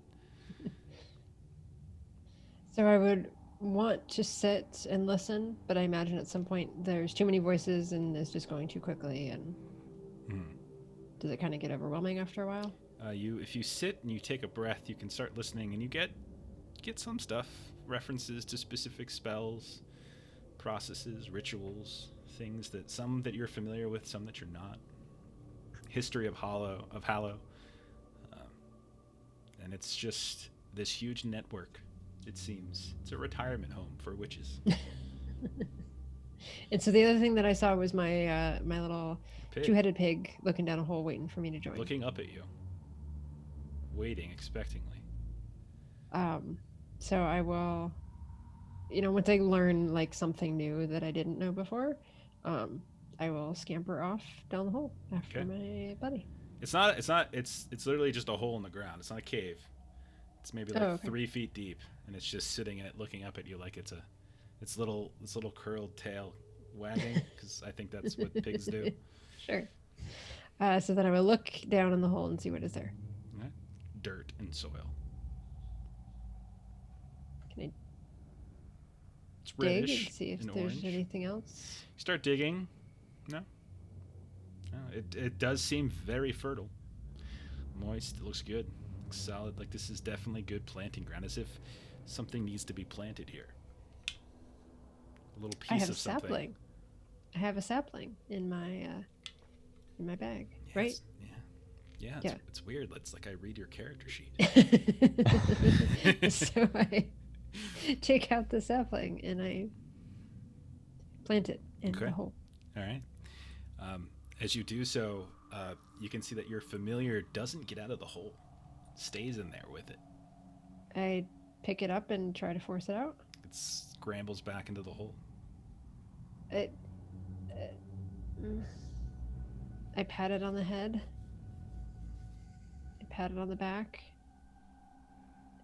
So I would want to sit and listen, but I imagine at some point there's too many voices and it's just going too quickly. And does it kind of get overwhelming after a while? If you sit and you take a breath, you can start listening, and you get some stuff, references to specific spells, processes, rituals, things that you're familiar with, some that you're not. History of Hallow, and it's just this huge network. It seems it's a retirement home for witches. And so the other thing that I saw was my my little Pig, two-headed pig looking down a hole, waiting for me to join. looking up at you, waiting expectingly. So I will, once I learn like something new that I didn't know before, I will scamper off down the hole after my buddy. It's literally just a hole in the ground. It's not a cave. It's maybe like 3 feet deep, and it's just sitting in it, looking up at you like it's little curled tail wagging, because I think that's what pigs do. Sure. So then I will look down in the hole and see what is there. Right. Dirt and soil. Can I It's dig reddish and see if and there's orange. anything else? You start digging. No, it does seem very fertile. Moist. It looks good. Looks solid. Like this is definitely good planting ground, as if something needs to be planted here. A little piece I have of a something. sapling. I have a sapling in my bag, Yeah, right? Yeah. It's weird. It's like I read your character sheet. So I take out the sapling and I plant it in the hole. All right. As you do so, you can see that your familiar doesn't get out of the hole. Stays in there with it. I pick it up and try to force it out. It scrambles back into the hole. I pat it on the head. I pat it on the back.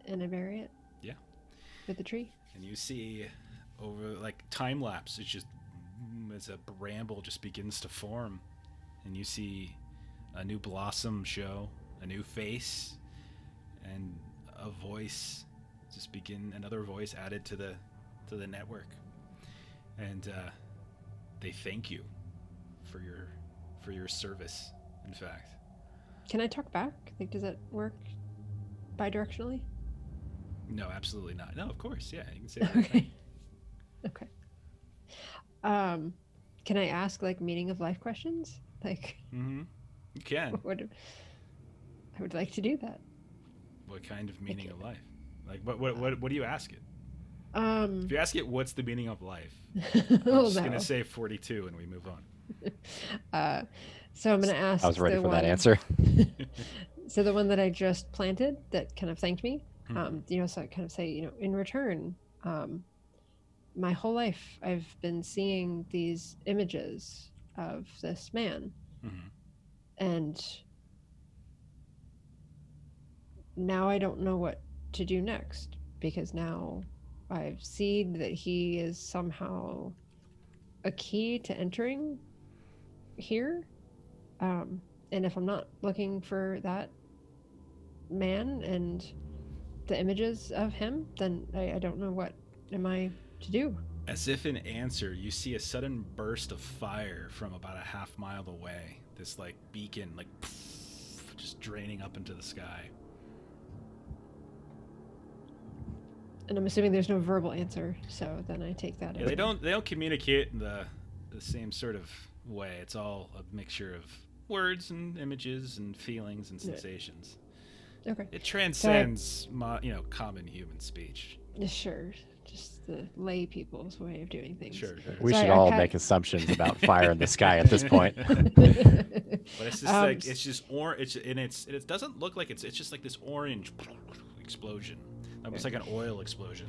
And I bury it. Yeah. With the tree. And you see over like time lapse, it's just as a bramble just begins to form, and you see a new blossom show, a new face, and a voice just begin. Another voice added to the network, and they thank you for your service. In fact, Can I talk back? Like, does that work bi-directionally? no, absolutely not. No, of course, yeah, you can say Okay. Okay. Can I ask like meaning of life questions? Like, Mm-hmm. You can. I would like to do that. What kind of meaning you. of life? Like, what do you ask it? If you ask it, what's the meaning of life? I'm just gonna say 42, and we move on. So I'm gonna ask. I was ready the for that one- answer. So the one that I just planted that kind of thanked me, Mhm. so I kind of say, in return, my whole life I've been seeing these images of this man, Mhm. and now I don't know what to do next. because now I've seen that he is somehow a key to entering here. And if I'm not looking for that man and the images of him, then I don't know what am I to do. As if in answer, you see a sudden burst of fire from about a half mile away. This like beacon, like just draining up into the sky. And I'm assuming there's no verbal answer, so then I take that. Yeah, they don't communicate in the same sort of way. It's all a mixture of words and images and feelings and sensations. Okay. It transcends, common human speech. Sure. Just the lay people's way of doing things. Sure. We So should all make assumptions about fire in the sky at this point. But it's just it's just orange. It doesn't look like it's just like this orange explosion, almost like an oil explosion.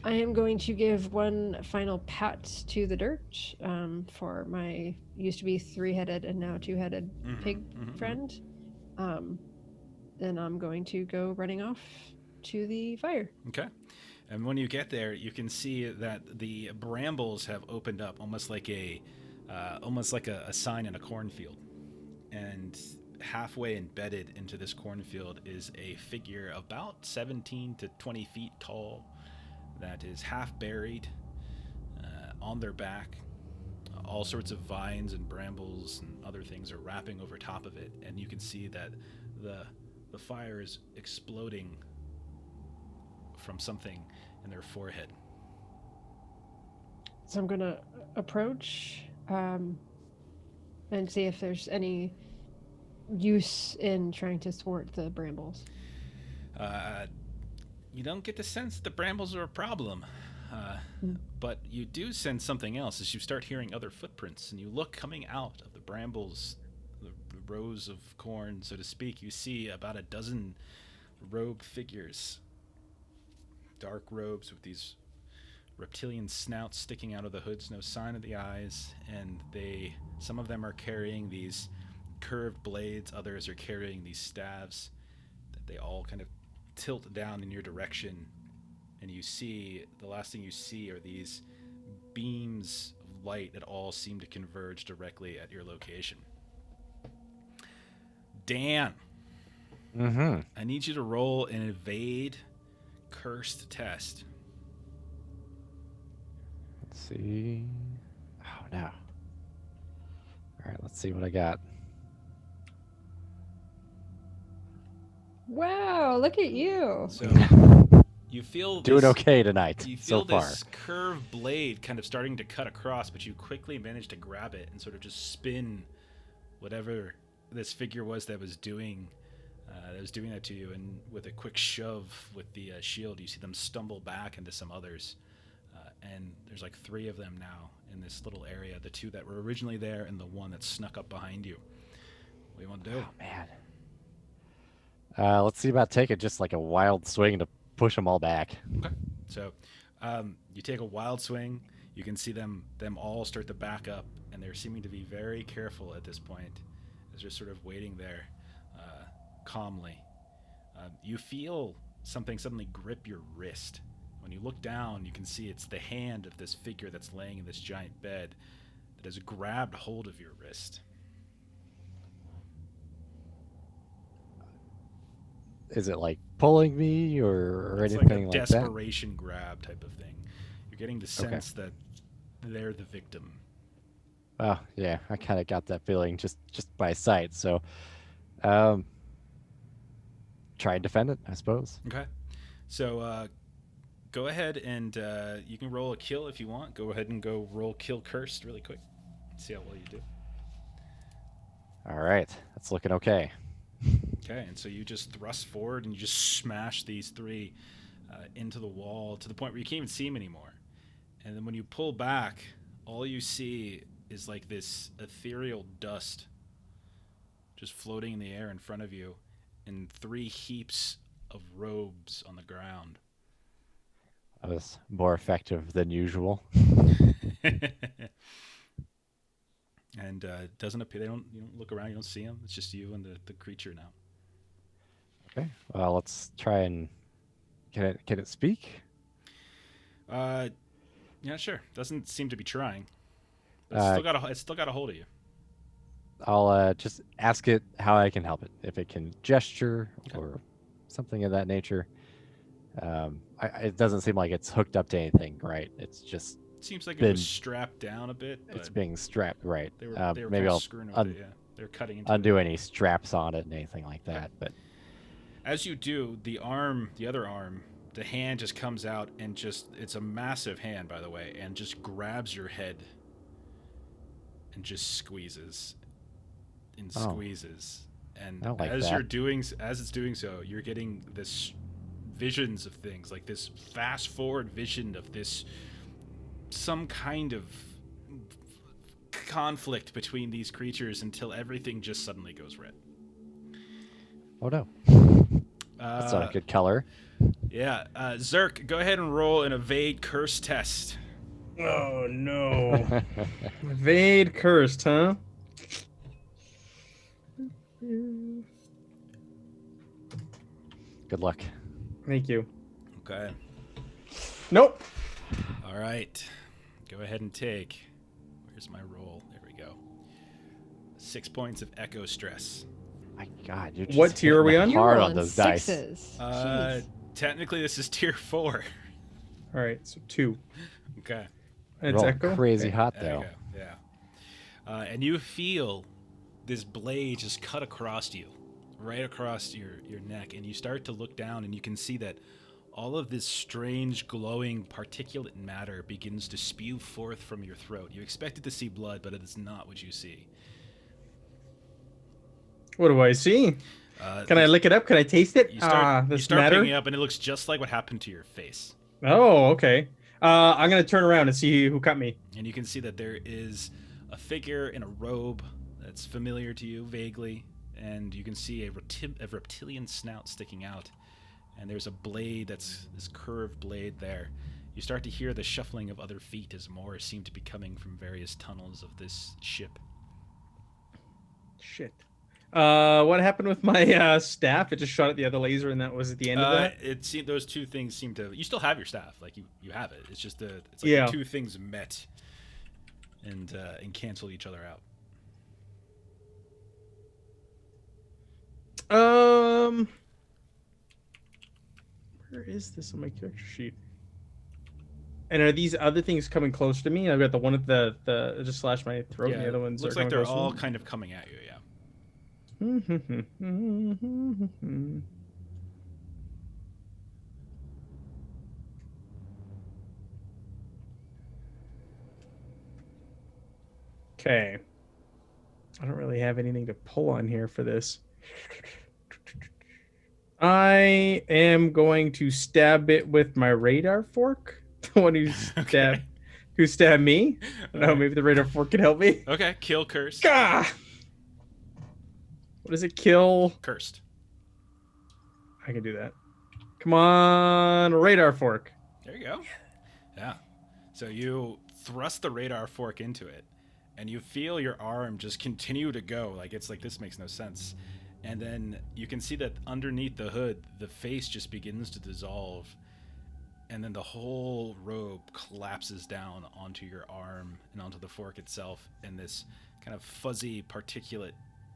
I am going to give one final pat to the dirt for my used to be 3-headed and now 2-headed pig friend. Then I'm going to go running off to the fire. Okay. And when you get there, you can see that the brambles have opened up, almost like a sign in a cornfield. And halfway embedded into this cornfield is a figure about 17 to 20 feet tall that is half buried on their back. All sorts of vines and brambles and other things are wrapping over top of it, and you can see that the fire is exploding from something in their forehead. So I'm going to approach and see if there's any use in trying to thwart the brambles. You don't get the sense that the brambles are a problem, but you do sense something else as you start hearing other footprints, and you look coming out of the brambles, the rows of corn, so to speak. You see about a dozen robed figures, dark robes with these reptilian snouts sticking out of the hoods, no sign of the eyes, and some of them are carrying these curved blades, others are carrying these staves that they all kind of tilt down in your direction, and the last thing you see are these beams of light that all seem to converge directly at your location. Dan, I need you to roll an evade cursed test. Let's see. Oh, no. All right, let's see what I got. Wow, look at you. So you feel Doing okay tonight You feel so far. this curved blade kind of starting to cut across, but you quickly manage to grab it and sort of just spin whatever this figure was that was doing that to you, and with a quick shove with the shield, you see them stumble back into some others, and there's like 3 of them now in this little area, the 2 that were originally there and the one that snuck up behind you. What do you want to do? Oh, man. Let's see about taking just like a wild swing to push them all back. Okay. So you take a wild swing. You can see them all start to back up, and they're seeming to be very careful at this point as they're sort of waiting there calmly. You feel something suddenly grip your wrist. When you look down, you can see it's the hand of this figure that's laying in this giant bed that has grabbed hold of your wrist. Is it like pulling me or It's anything like a like that? desperation grab type of thing. You're getting the sense that they're the victim. Oh, yeah, I kind of got that feeling just by sight. So, try and defend it, I suppose. Okay. So go ahead and you can roll a kill if you want. Go ahead and go roll kill cursed really quick. See how well you do. All right, that's looking okay. Okay, and so you just thrust forward and you just smash these 3 into the wall to the point where you can't even see them anymore. And then when you pull back, all you see is like this ethereal dust just floating in the air in front of you, and 3 heaps of robes on the ground. That was more effective than usual. And it doesn't appear, you don't look around, you don't see them. It's just you and the creature now. Okay, well, let's try and Can it speak? Yeah, sure. Doesn't seem to be trying. But it's still got a hold of you. I'll just ask it how I can help it. If it can gesture or something of that nature. It doesn't seem like it's hooked up to anything, right? It's just Seems like it was strapped down a bit. But it's being strapped, right? They were Maybe kind of I'll screwing with it. Yeah, they were cutting into undo it. any straps on it and anything like that. But As you do, the other arm, the hand just comes out and it's a massive hand, by the way, and just grabs your head and just squeezes and squeezes. And like as that. as it's doing so, you're getting this visions of things, like this fast forward vision of this some kind of conflict between these creatures until everything just suddenly goes red. oh no, that's not a good color. Yeah, Zerk, go ahead and roll an evade curse test. Oh no. Evade cursed, huh? Good luck. Thank you. Okay. Nope. All right. Go ahead and take. Where's my roll? There we go. 6 points of echo stress. My God, you're just What tier are we hitting on? it hard You're on those dice. sixes. Technically, this is tier 4. All right, so 2. Okay. And it's Rolling echo. crazy Okay. hot There you though. go. Yeah. And you feel this blade just cut across you, right across your neck, and you start to look down, and you can see that all of this strange, glowing particulate matter begins to spew forth from your throat. You expected to see blood, but it is not what you see. What do I see? Can I lick it up? Can I taste it? You start This picking matter. it up, and it looks just like what happened to your face. Oh, okay. I'm gonna turn around and see who cut me. And you can see that there is a figure in a robe that's familiar to you vaguely, and you can see a reptilian snout sticking out, and there's a blade that's this curved blade there. You start to hear the shuffling of other feet as more seem to be coming from various tunnels of this ship. Shit. What happened with my staff? It just shot at the other laser, and that was at the end of that. It seemed those two things seem to. You still have your staff, like you have it. It's just it's like Yeah. the two things met and canceled each other out. Where is this on my character sheet? And are these other things coming close to me? I've got the one at the it just slashed my throat, and the other ones looks are like they're coming all close kind of coming at you. Yeah. to me. Okay. I don't really have anything to pull on here for this. I am going to stab it with my radar fork. The one who stabbed me. I don't know, Alright. maybe the radar fork can help me. Okay. Kill curse. Gah! What does it kill? Cursed. I can do that. Come on, radar fork. There you go. Yeah. So you thrust the radar fork into it, and you feel your arm just continue to go. Like it's like this makes no sense. And then you can see that underneath the hood, the face just begins to dissolve, and then the whole robe collapses down onto your arm and onto the fork itself, and this kind of fuzzy particulate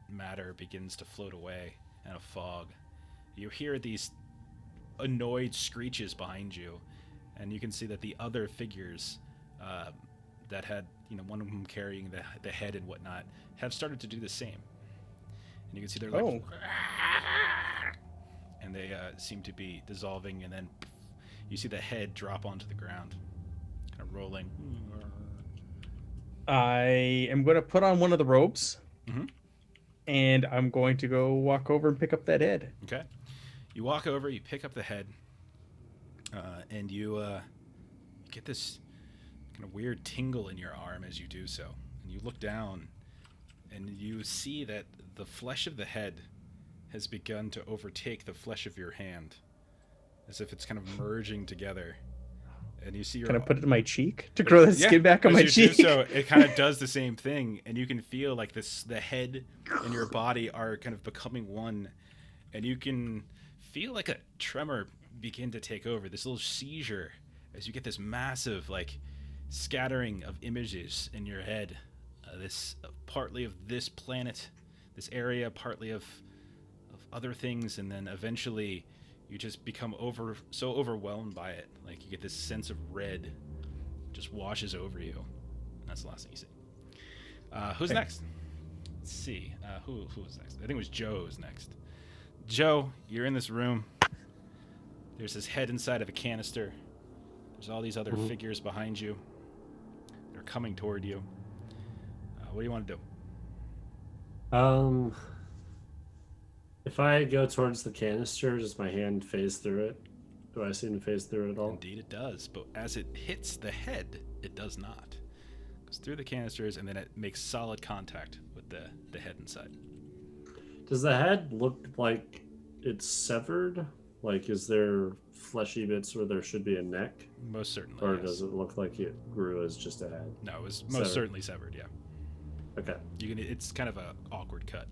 matter begins to float away in a fog. You hear these annoyed screeches behind you, and you can see that the other figures that had, one of them carrying the head and whatnot, have started to do the same. And you can see they're like, and they seem to be dissolving, and then you see the head drop onto the ground, kind of rolling. I am going to put on one of the robes, Mhm. and I'm going to go walk over and pick up that head. Okay. You walk over, you pick up the head, and you get this kind of weird tingle in your arm as you do so. And you look down, and you see that the flesh of the head has begun to overtake the flesh of your hand, as if it's kind of merging together. And you see your... Can I put it in my cheek to grow the skin back on as my you cheek? do so, it kind of does the same thing, and you can feel like the head and your body are kind of becoming one, and you can feel like a tremor begin to take over. This little seizure as you get this massive like scattering of images in your head. This partly of this planet, this area, partly of other things, and then eventually you just become so overwhelmed by it. Like you get this sense of red just washes over you. And that's the last thing you see. Who's next? Let's see. Who was next? I think it was Joe was next. Joe, you're in this room. There's this head inside of a canister. There's all these other figures behind you. They're coming toward you. What do you want to do? If I go towards the canister, does my hand phase through it? Do I seem to phase through it at all? Indeed it does, but as it hits the head, it does not. It goes through the canisters, and then it makes solid contact with the head inside. Does the head look like it's severed? Like, is there fleshy bits where there should be a neck? Most certainly, Or yes. does it look like it grew as just a head? No, it was most certainly severed, yeah. Okay. It's kind of a awkward cut.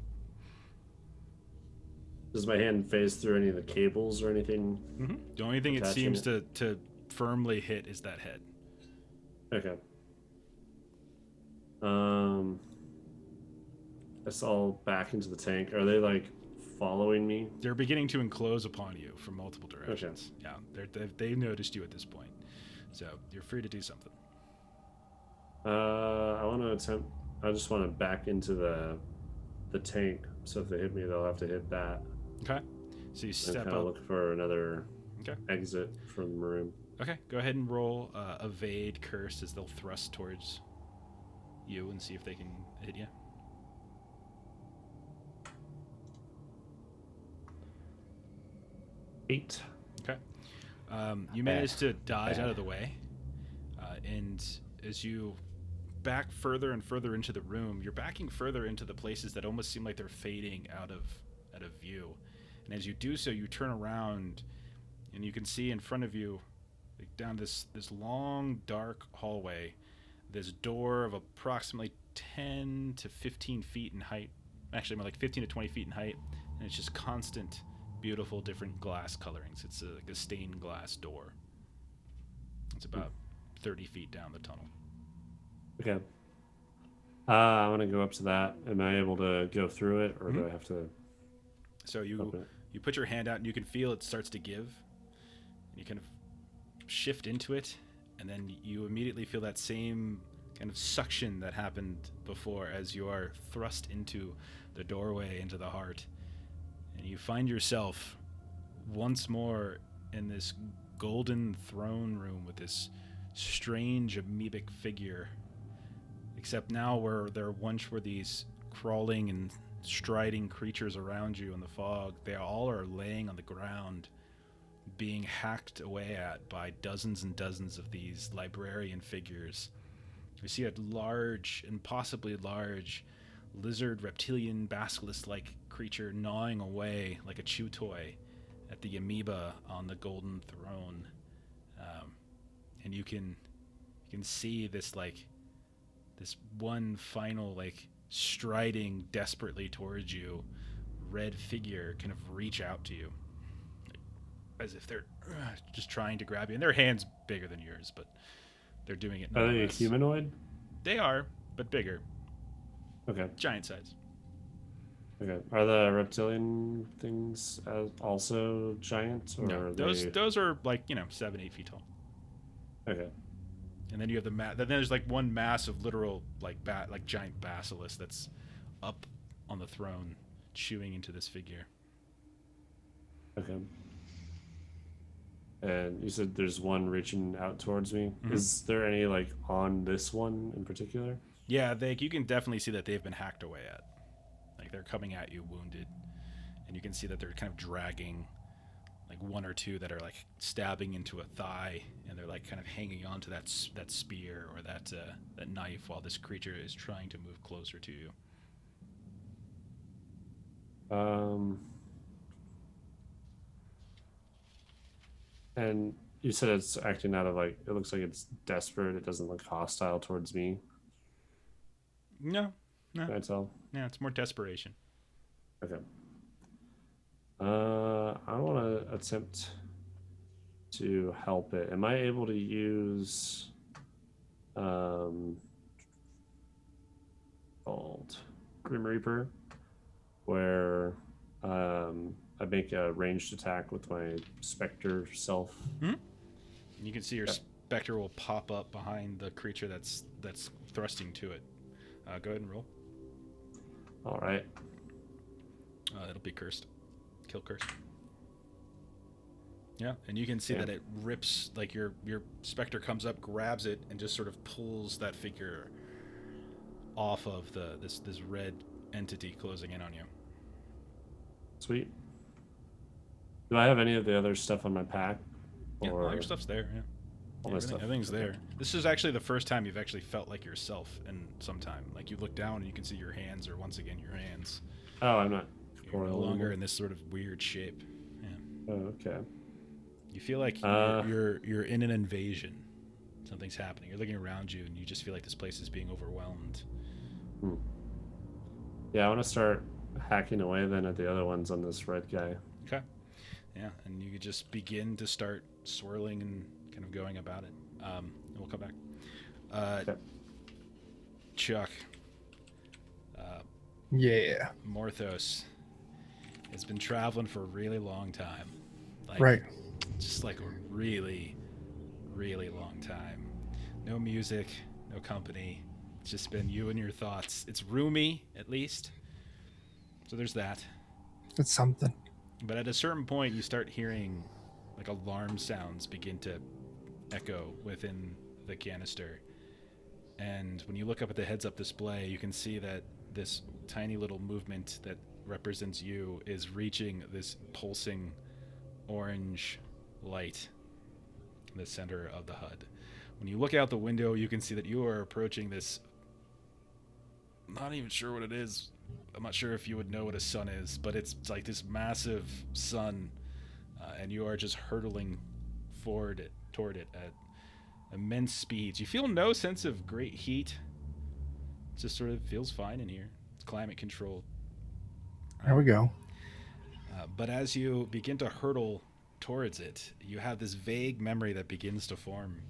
Does my hand phase through any of the cables or anything? Mm-hmm. The only thing it Attaching seems to firmly hit is that head. Okay. That's all back into the tank. Are they like following me? They're beginning to enclose upon you from multiple directions. Okay. Yeah, they've noticed you at this point, so you're free to do something. I want to attempt. I just want to back into the tank. So if they hit me, they'll have to hit that. Okay. So you step and up. Look for another Okay. exit from the room. Okay. Go ahead and roll evade curse as they'll thrust towards you and see if they can hit you. Eight. Okay. You manage to dodge out of the way, and as you back further and further into the room, you're backing further into the places that almost seem like they're fading out of view. And as you do so, you turn around, and you can see in front of you, like down this long dark hallway, this door of approximately 10 to 15 feet in height. Actually, more like 15 to 20 feet in height, and it's just constant, beautiful, different glass colorings. It's like a stained glass door. It's about 30 feet down the tunnel. Okay. I want to go up to that. Am I able to go through it, or do I have to? So you put your hand out, and you can feel it starts to give. You kind of shift into it, and then you immediately feel that same kind of suction that happened before as you are thrust into the doorway, into the heart. And you find yourself once more in this golden throne room with this strange amoebic figure. Except now where there once were these crawling and striding creatures around you in the fog, they all are laying on the ground, being hacked away at by dozens and dozens of these librarian figures. You see a large, impossibly large, lizard, reptilian, basilisk-like creature gnawing away like a chew toy at the amoeba on the golden throne. And you can see this one final striding desperately towards you red figure kind of reach out to you, as if they're just trying to grab you. And their hand's bigger than yours, but they're doing it. Are they a nonetheless. humanoid? They are, but bigger. Okay. Giant size. Okay. Are the reptilian things also giant? Or No, are those are 7-8 feet tall. Okay. And then you have then there's one massive literal giant basilisk that's up on the throne chewing into this figure. Okay. And you said there's one reaching out towards me. Mm-hmm. Is there any on this one in particular? Yeah, you can definitely see that they've been hacked away at. They're coming at you wounded, and you can see that they're kind of dragging one or two that are stabbing into a thigh, and they're kind of hanging on to that spear or that knife while this creature is trying to move closer to you. And you said it's acting out of it looks like it's desperate. It doesn't look hostile towards me. No. Can I tell? Yeah, it's more desperation. Okay. I want to attempt to help it. Am I able to use called Grim Reaper, where I make a ranged attack with my Spectre self? And you can see your specter will pop up behind the creature that's thrusting to it. Go ahead and roll. All right. It'll be cursed. Kill cursed. Yeah, and you can see that it rips, like your specter comes up, grabs it, and just sort of pulls that figure off of this red entity closing in on you. Sweet. Do I have any of the other stuff on my pack? Yeah, all your stuff's there. Yeah, All my stuff. everything's there. This is actually the first time you've actually felt like yourself in some time. Like you look down and you can see your hands are once again your hands. Oh, I'm not. You're no longer in this sort of weird shape. Yeah. Oh, okay. You feel like you're in an invasion. Something's happening. You're looking around you, and you just feel like this place is being overwhelmed. Yeah, I want to start hacking away then at the other ones on this red guy. Okay. Yeah, and you could just begin to start swirling and kind of going about it. And we'll come back. Okay. Chuck. Yeah. Morthos has been traveling for a really long time. Right. Just like a really, really long time. No music, no company. It's just been you and your thoughts. It's roomy, at least. So there's that. It's something. But at a certain point, you start hearing like alarm sounds begin to echo within the canister. And when you look up at the heads-up display, you can see that this tiny little movement that represents you is reaching this pulsing orange light in the center of the HUD. When you look out the window, you can see that you are approaching this. I'm not even sure what it is. I'm not sure if you would know what a sun is, but it's like this massive sun, and you are just hurtling toward it at immense speeds. You feel no sense of great heat. It just sort of feels fine in here. It's climate controlled. There we go. But as you begin to hurtle towards it, you have this vague memory that begins to form.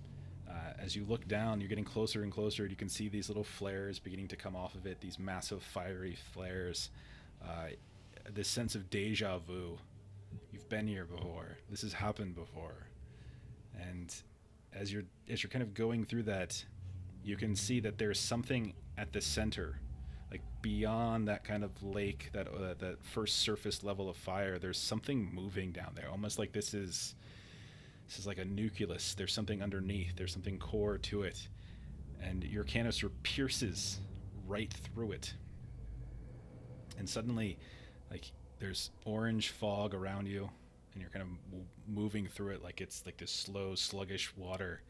As you look down, you're getting closer and closer, and you can see these little flares beginning to come off of it, these massive fiery flares. This sense of deja vu. You've been here before. This has happened before. And as you're kind of going through that, you can see that there's something at the center, like beyond that kind of lake, that first surface level of fire. There's something moving down there, almost like this is like a nucleus. There's something underneath. There's something core to it, and your canister pierces right through it. And suddenly, like, there's orange fog around you, and you're kind of moving through it like it's like this slow, sluggish water.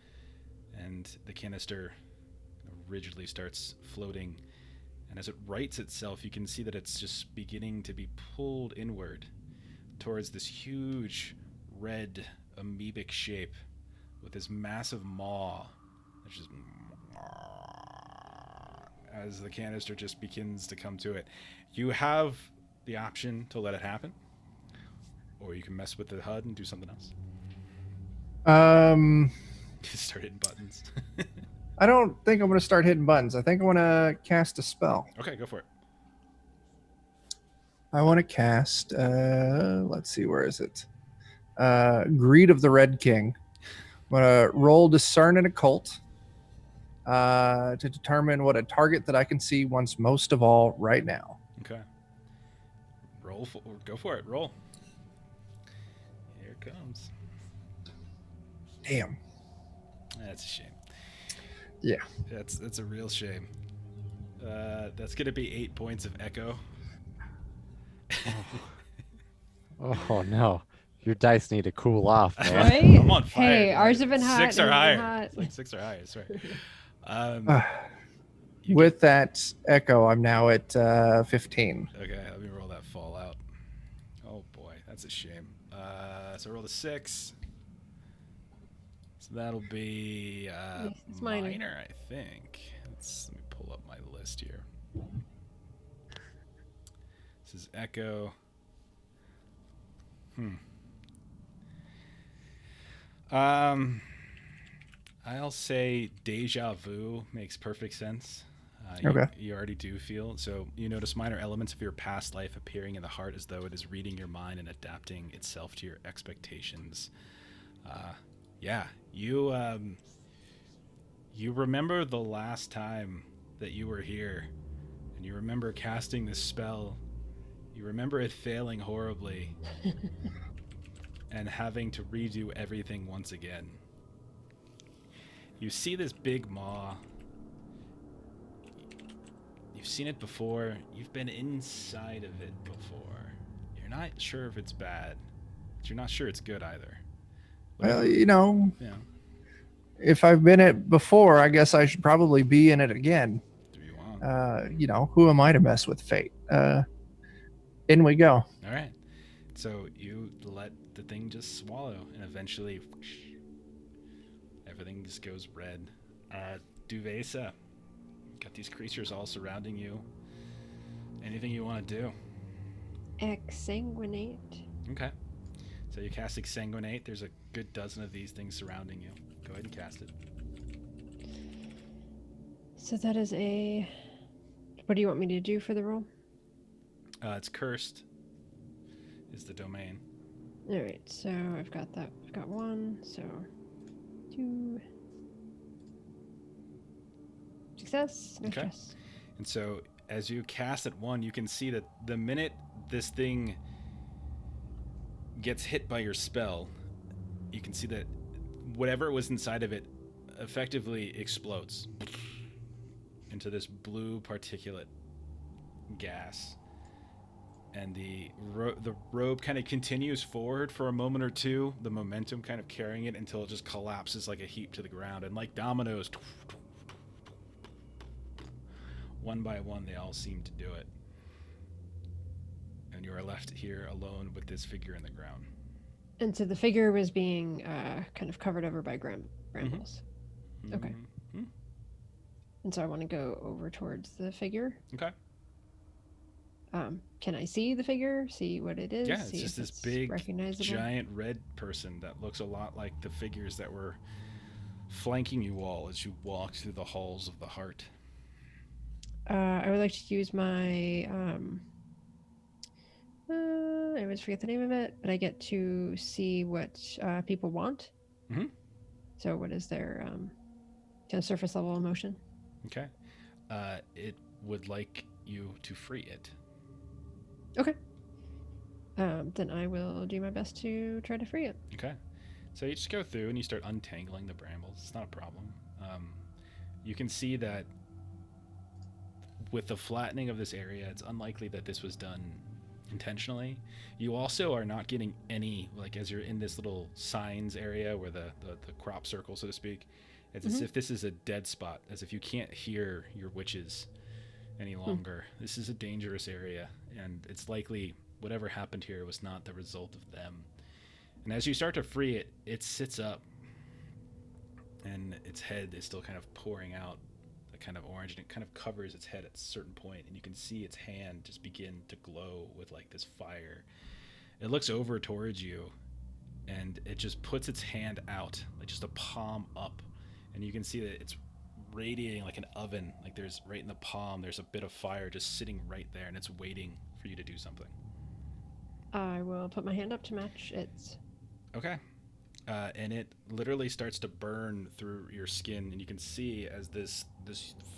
And the canister rigidly starts floating. And as it rights itself, you can see that it's just beginning to be pulled inward towards this huge red amoebic shape with this massive maw. It's just as the canister just begins to come to it. You have the option to let it happen, or you can mess with the HUD and do something else. Start hitting buttons. I don't think I'm going to start hitting buttons. I think I want to cast a spell. Okay, go for it. I want to cast, let's see, where is it? Greed of the Red King. I'm going to roll Discern and Occult to determine what a target that I can see wants most of all right now. Okay. Go for it. Roll. Here it comes. Damn. That's a shame. Yeah. That's a real shame. That's going to be 8 points of echo. Oh no. Your dice need to cool off, man. Right? I'm on fire. Hey, ours have been hot. 6 or and higher. hot. It's like 6 or higher, I swear. With that echo, I'm now at 15. Okay, let me roll that fallout. Oh boy, that's a shame. So roll the 6. So that'll be it's minor. minor, I think. Let me pull up my list here. This is echo. I'll say deja vu makes perfect sense. Okay. You already do feel. So you notice minor elements of your past life appearing in the heart as though it is reading your mind and adapting itself to your expectations. Yeah, you remember the last time that you were here, and you remember casting this spell. You remember it failing horribly and having to redo everything once again. You see this big maw. You've seen it before. You've been inside of it before. You're not sure if it's bad, but you're not sure it's good either. Well, Yeah. if I've been it before, I guess I should probably be in it again. Do you want? Who am I to mess with fate? In we go. All right. So you let the thing just swallow, and eventually, everything just goes red. Duvesa, got these creatures all surrounding you. Anything you want to do? Exsanguinate. Okay. So you cast Exsanguinate. There's a good dozen of these things surrounding you. Go ahead and cast it. So that is a... What do you want me to do for the roll? It's cursed. Is the domain. All right, so I've got that. I've got 1, so 2. Success. No Okay. stress. And so as you cast at 1, you can see that the minute this thing gets hit by your spell, you can see that whatever was inside of it effectively explodes into this blue particulate gas. And the robe kind of continues forward for a moment or two, the momentum kind of carrying it until it just collapses like a heap to the ground. And like dominoes, one by one, they all seem to do it. And you are left here alone with this figure in the ground. And so the figure was being kind of covered over by brambles. Okay. Mm-hmm. And so I want to go over towards the figure. Okay. Can I see the figure? See what it is? Yeah, it's see just if this big, recognizable? giant red person that looks a lot like the figures that were flanking you all as you walked through the halls of the heart. I would like to use my... I always forget the name of it, but I get to see what people want. Mm-hmm. So what is their kind of surface level emotion? Okay. It would like you to free it. Okay. Then I will do my best to try to free it. Okay. So you just go through and you start untangling the brambles. It's not a problem. You can see that with the flattening of this area, it's unlikely that this was done intentionally. You also are not getting any, like, as you're in this little signs area where the crop circle, so to speak, it's as if this is a dead spot, as if you can't hear your witches any longer. This is a dangerous area, and it's likely whatever happened here was not the result of them. And as you start to free it, it sits up, and its head is still kind of pouring out a kind of orange, and it kind of covers its head at a certain point, and you can see its hand just begin to glow with like this fire. It looks over towards you, and it just puts its hand out, like just a palm up, and you can see that it's radiating like an oven. Like there's right in the palm, there's a bit of fire just sitting right there, and it's waiting for you to do something. I will put my hand up to match its. Okay. And it literally starts to burn through your skin, and you can see as this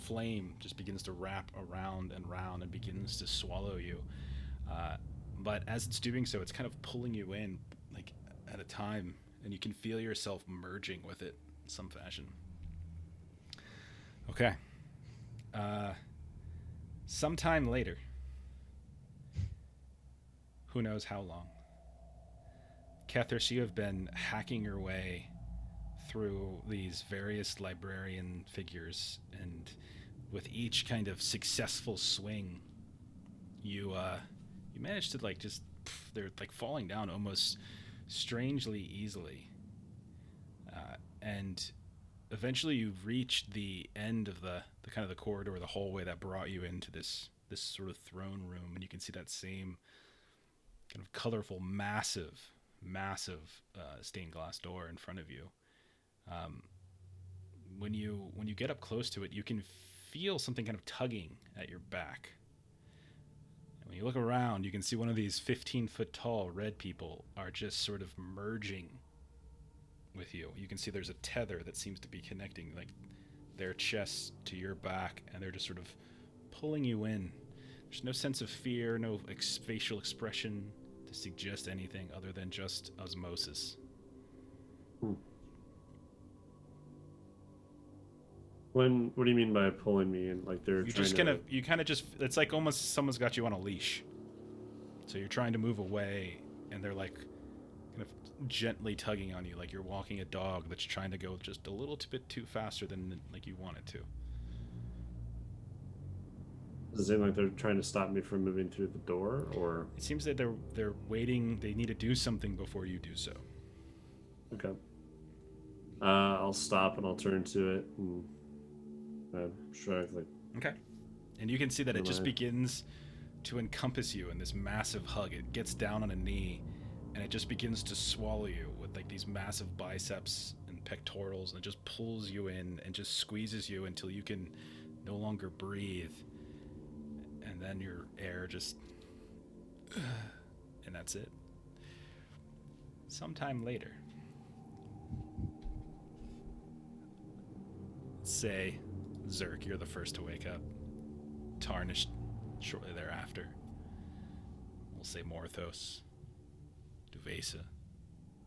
flame just begins to wrap around and round and begins to swallow you. But as it's doing so, it's kind of pulling you in like at a time, and you can feel yourself merging with it in some fashion. Okay. Sometime later, who knows how long, Kethras, you have been hacking your way through these various librarian figures, and with each kind of successful swing, you manage to they're like falling down almost strangely easily, and eventually you reach the end of the kind of the corridor, the hallway that brought you into this sort of throne room, and you can see that same kind of colorful, massive massive stained glass door in front of you. When you get up close to it, you can feel something kind of tugging at your back. And when you look around, you can see one of these 15-foot tall red people are just sort of merging with you. You can see there's a tether that seems to be connecting like their chests to your back, and they're just sort of pulling you in. There's no sense of fear, no facial expression to suggest anything other than just osmosis. What do you mean by pulling me in? Like they're it's like almost someone's got you on a leash. So you're trying to move away, and they're like kind of gently tugging on you, like you're walking a dog that's trying to go just a little bit too faster than like you want it to. Does it seem like they're trying to stop me from moving through the door, or? It seems that they're waiting. They need to do something before you do so. Okay. I'll stop and I'll turn to it and shrug like. Okay. And you can see that it just begins to encompass you in this massive hug. It gets down on a knee, and it just begins to swallow you with like these massive biceps and pectorals, and it just pulls you in and just squeezes you until you can no longer breathe. And then your air just... and that's it. Sometime later. Say, Zerk, you're the first to wake up. Tarnished shortly thereafter. We'll say Morthos, Duvesa,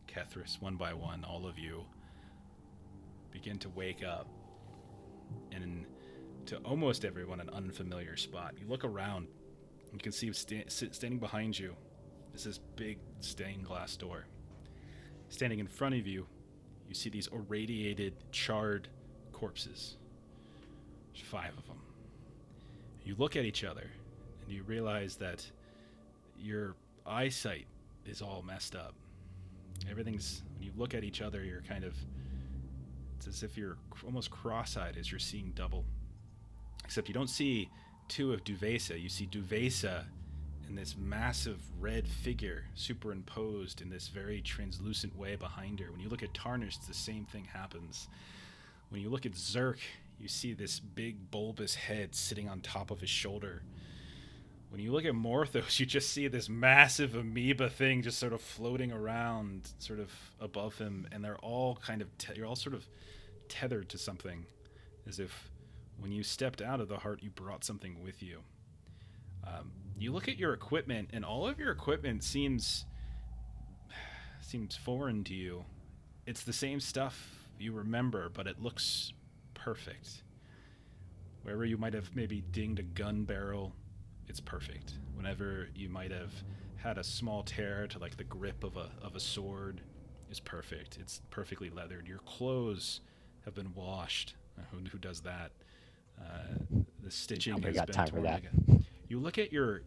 Kethras, one by one, all of you begin to wake up. And to almost everyone, an unfamiliar spot. You look around, you can see standing behind you is this big stained glass door. Standing in front of you, you see these irradiated, charred corpses. There's 5 of them. You look at each other, and you realize that your eyesight is all messed up. When you look at each other, you're kind of, it's as if you're almost cross-eyed as you're seeing double. Except you don't see 2 of Duvesa. You see Duvesa in this massive red figure superimposed in this very translucent way behind her. When you look at Tarnished, the same thing happens. When you look at Zerk, you see this big bulbous head sitting on top of his shoulder. When you look at Morthos, you just see this massive amoeba thing just sort of floating around sort of above him, and they're all kind of you're all sort of tethered to something, as if when you stepped out of the heart, you brought something with you. You look at your equipment, and all of your equipment seems foreign to you. It's the same stuff you remember, but it looks perfect. Wherever you might have maybe dinged a gun barrel, it's perfect. Whenever you might have had a small tear to like the grip of a sword, it's perfect. It's perfectly leathered. Your clothes have been washed. Who does that? The stitching has been torn again. You look at your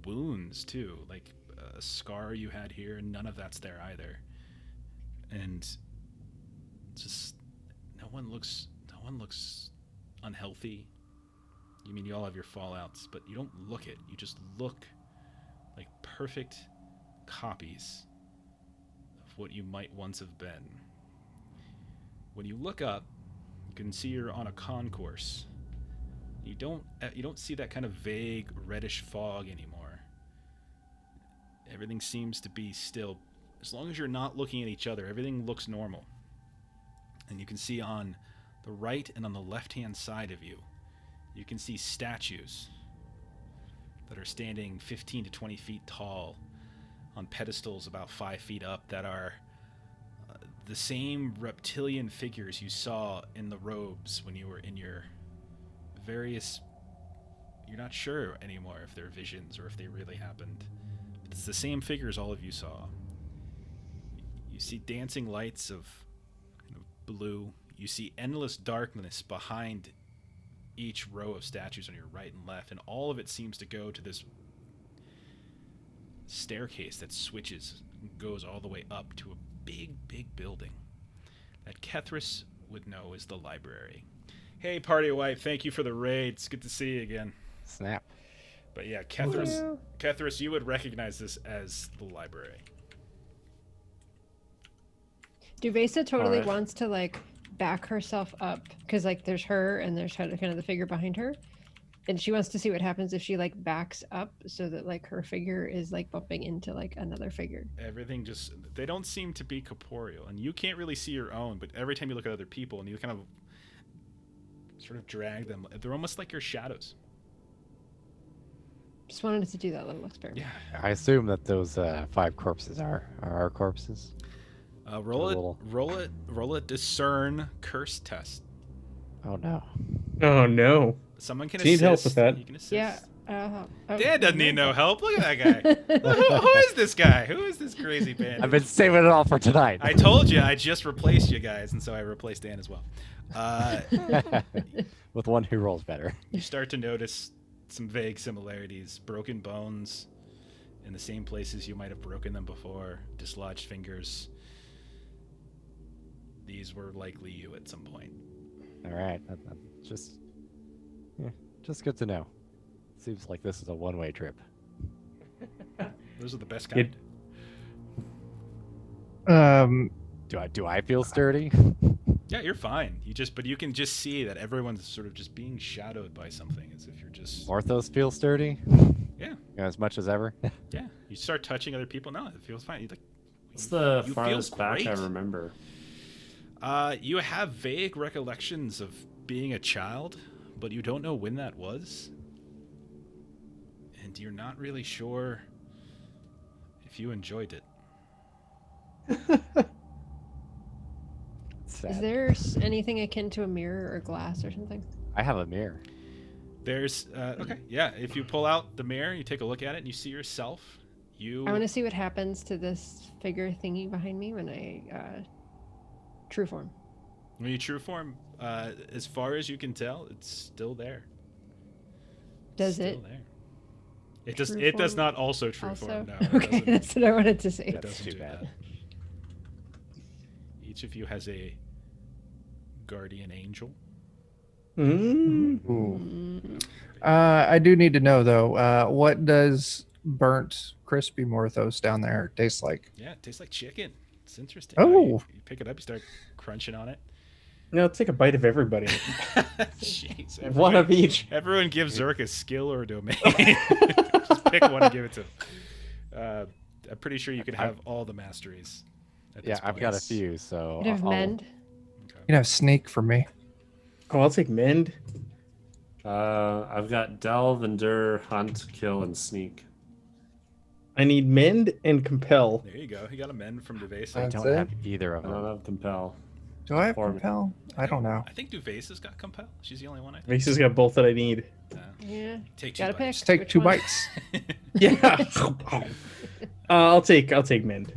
wounds too, like a scar you had here. None of that's there either, and just no one looks unhealthy. You mean you all have your fallouts, but you don't look it. You just look like perfect copies of what you might once have been. When you look up, you can see you're on a concourse. You don't see that kind of vague reddish fog anymore. Everything seems to be still. As long as you're not looking at each other, everything looks normal. And you can see on the right and on the left-hand side of you, you can see statues that are standing 15 to 20 feet tall on pedestals about 5 feet up that are the same reptilian figures you saw in the robes when you were in your various... You're not sure anymore if they're visions or if they really happened. But it's the same figures all of you saw. You see dancing lights of blue. You see endless darkness behind each row of statues on your right and left, and all of it seems to go to this staircase that switches and goes all the way up to a big building that Kethras would know is the library. Hey, Party Wipe, thank you for the raid. It's good to see you again. Snap. But yeah, Kethras, you would recognize this as the library. Duvesa totally Alright. wants to like back herself up because like there's her and there's kind of the figure behind her, and she wants to see what happens if she like backs up so that like her figure is like bumping into like another figure. Everything just, they don't seem to be corporeal, and you can't really see your own, but every time you look at other people and you kind of sort of drag them, they're almost like your shadows. Just wanted to do that little experiment. Yeah. I assume that those 5 corpses are our corpses. Roll a discern curse test. Oh no. Oh no. Someone can Do you assist. need help with that? You can assist. Yeah. Dan doesn't need no help. Look at that guy. who is this guy? Who is this crazy bandit? I've been saving it all for tonight. I told you, I just replaced you guys, and so I replaced Dan as well. With one who rolls better. You start to notice some vague similarities. Broken bones in the same places you might have broken them before. Dislodged fingers. These were likely you at some point. All right. Just good to know. Seems like this is a one-way trip. Those are the best kind. Do I feel sturdy? Yeah, you're fine. But you can just see that everyone's sort of just being shadowed by something, as if you're just. Orthos feel sturdy? Yeah. As much as ever? Yeah. You start touching other people. No, it feels fine. It's the you feel farthest back I great. remember. You have vague recollections of being a child, but you don't know when that was. And you're not really sure if you enjoyed it. Is Sad. there anything akin to a mirror or glass or something? I have a mirror. There's okay, yeah. If you pull out the mirror, you take a look at it, and you see yourself. I want to see what happens to this figure thingy behind me when I true form. When you true form, as far as you can tell, it's still there. Does Still it? there. It does. True It does form not also true Also, form. No. It okay, doesn't. that's what I wanted to see. It That's doesn't too do bad. that. Each of you has a guardian angel. Mm. Ooh. Mm, I do need to know though, what does burnt crispy Morthos down there taste like? Yeah, it tastes like chicken. It's interesting. Oh. You pick it up, you start crunching on it. No, take a bite of everybody. Jeez, One of each. Everyone gives Zerk a skill or a domain. Just pick one and give it to him. I'm pretty sure you can have all the masteries. At Yeah, this I've got a point. few, so Could have mend. Okay. You can have sneak for me. Oh, I'll take mend. I've got delve, endure, hunt, kill, and sneak. I need mend and compel. There you go. You got a mend from I Duvesa. That's don't it? have either of I don't them. have compel. Do I have Or- compel? I don't know. I think Duvesa's got compel. She's the only one. I think. Mace's got both that I need. Yeah. Take two Gotta bites. pick. Take Which 2 one? bites. Yeah. I'll take mend.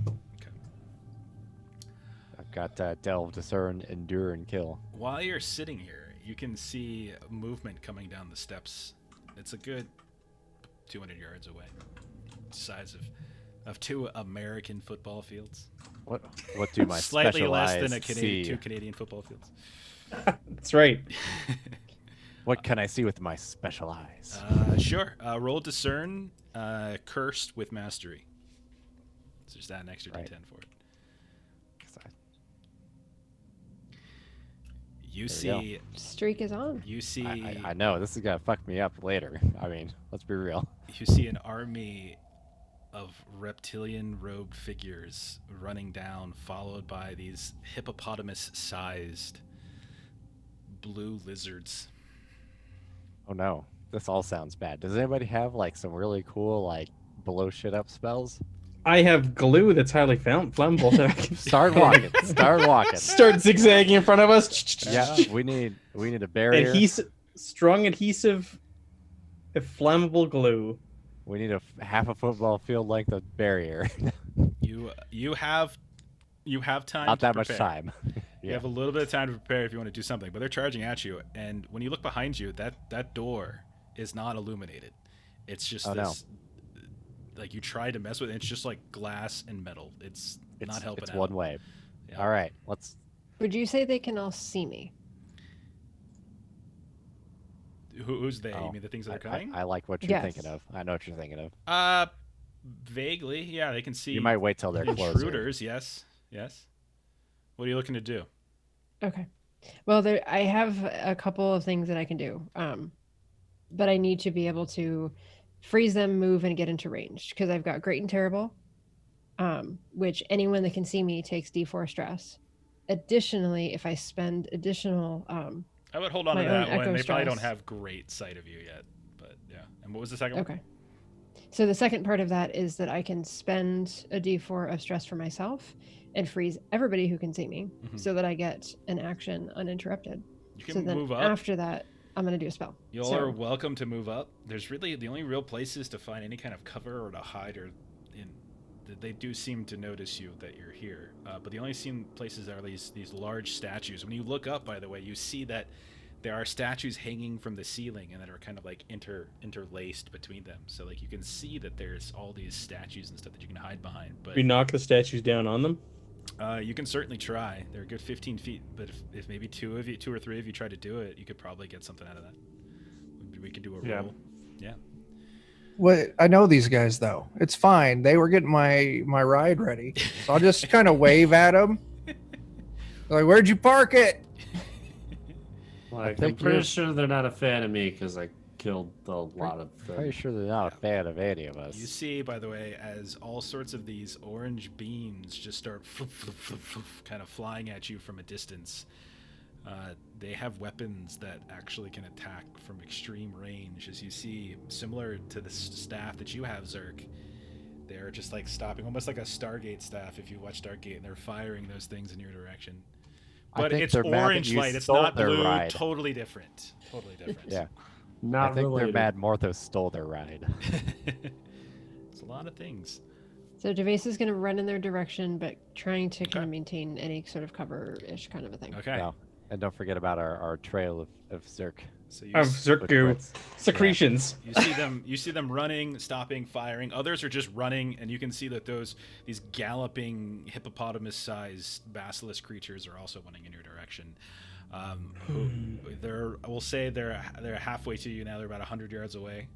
I've got delve, discern, endure, and kill. While you're sitting here, you can see movement coming down the steps. It's a good 200 yards away. Size of 2 American football fields. What do my Slightly special less eyes than see? 2 Canadian football fields. That's right. What can I see with my special eyes? Sure. Roll discern, cursed with mastery. So just add an extra Right. D10 for it. 'Cause You There we see, Streak is on. you see, I know this is gonna fuck me up later. I mean, let's be real. you see an army of reptilian robed figures running down, followed by these hippopotamus-sized blue lizards. Oh no, this all sounds bad. Does anybody have like some really cool like blow shit up spells? I have glue that's highly flammable that I can Start walking. Start walking. start zigzagging in front of us. Yeah, we need a barrier. Strong adhesive, flammable glue. We need half a football field length of barrier. You have time. Not to that much prepare. time. You have a little bit of time to prepare if you want to do something, but they're charging at you. And when you look behind you, that door is not illuminated. It's just this. Like you try to mess with it, it's just like glass and metal. It's not helping It's out. one way. Yeah. All right, let's. Would you say they can all see me? Who's they? Oh, You mean the things that are coming? I like what you're Yes. thinking of. I know what you're thinking of. Vaguely, yeah. They can see. You might wait till they're closer. intruders. Yes. What are you looking to do? Okay. Well, I have a couple of things that I can do, but I need to be able to freeze them, move, and get into range because I've got Great and Terrible, which anyone that can see me takes D4 stress. Additionally, if I spend additional, I would hold on to my own that one. echo They probably don't stress. have great sight of you yet, but yeah. And what was the second one? Okay. So the second part of that is that I can spend a D4 of stress for myself and freeze everybody who can see me, Mhm. so that I get an action uninterrupted. You can So then move up. after that, I'm going to do a spell. Y'all are welcome to move up. There's really the only real places to find any kind of cover or to hide are in. They do seem to notice you that you're here, but the only places are these large statues. When you look up, by the way, you see that there are statues hanging from the ceiling and that are kind of like interlaced between them. So like you can see that there's all these statues and stuff that you can hide behind. But We knock the statues down on them. you can certainly try. They're a good 15 feet, but if maybe two or three of you try to do it, you could probably get something out of that. We could do a Yeah. roll. Yeah. What I know these guys though. It's fine. They were getting my ride ready, so I'll just kind of wave at them. Like, where'd you park it? Like, I'm think pretty you're- sure they're not a fan of me because I killed a lot of them. Pretty sure they're not a fan of any of us. You see, by the way, as all sorts of these orange beams just start kind of flying at you from a distance. They have weapons that actually can attack from extreme range. As you see, similar to the staff that you have, Zerk, they're just like stopping, almost like a Stargate staff if you watch Stargate, and they're firing those things in your direction. I But think it's they're mad that orange you light, it's stole not their blue, ride. totally different. Totally different. Yeah. Not I think related. they're mad Morthos stole their ride. It's a lot of things. So Gervais is going to run in their direction, but trying to kind Okay. of maintain any sort of cover-ish kind of a thing. Okay. No. And don't forget about our trail of Zerk. So you Of s- Which Zerku was- secretions. You see them running, stopping, firing. Others are just running, and you can see that these galloping hippopotamus-sized basilisk creatures are also running in your direction. We'll say they're halfway to you now. They're about 100 yards away.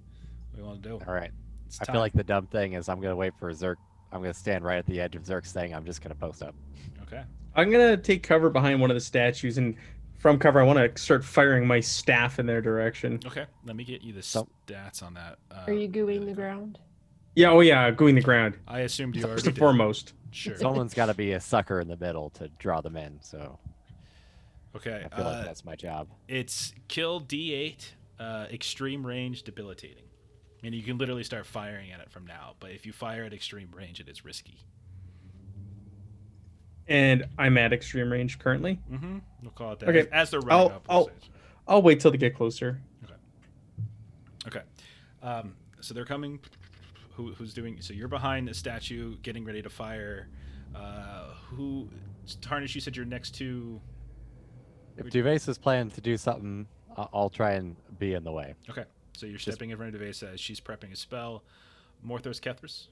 What do you want to do? All right. It's I time. feel like the dumb thing is I'm going to wait for Zerk. I'm going to stand right at the edge of Zerk's thing. I'm just going to post up. Okay. I'm gonna take cover behind one of the statues, and from cover, I want to start firing my staff in their direction. Okay. Let me get you the So- stats on that. Are you gooing the ground? Yeah, oh yeah, going the ground I assumed you first already and did. foremost. Sure. Someone's got to be a sucker in the middle to draw them in. So Okay. I feel like that's my job. It's kill D8, extreme range, debilitating. And you can literally start firing at it from now. But if you fire at extreme range, it is risky. And I'm at extreme range currently. Mm-hmm. We'll call it that. Okay, As they're running up. we'll say. I'll wait till they get closer. Okay. So they're coming. Who's doing? So you're behind a statue, getting ready to fire. Tarnish, you said you're next to. If Duvase is planning to do something, I'll try and be in the way. Okay. So you're stepping in front of Devesa as she's prepping a spell. Morthos Kethras.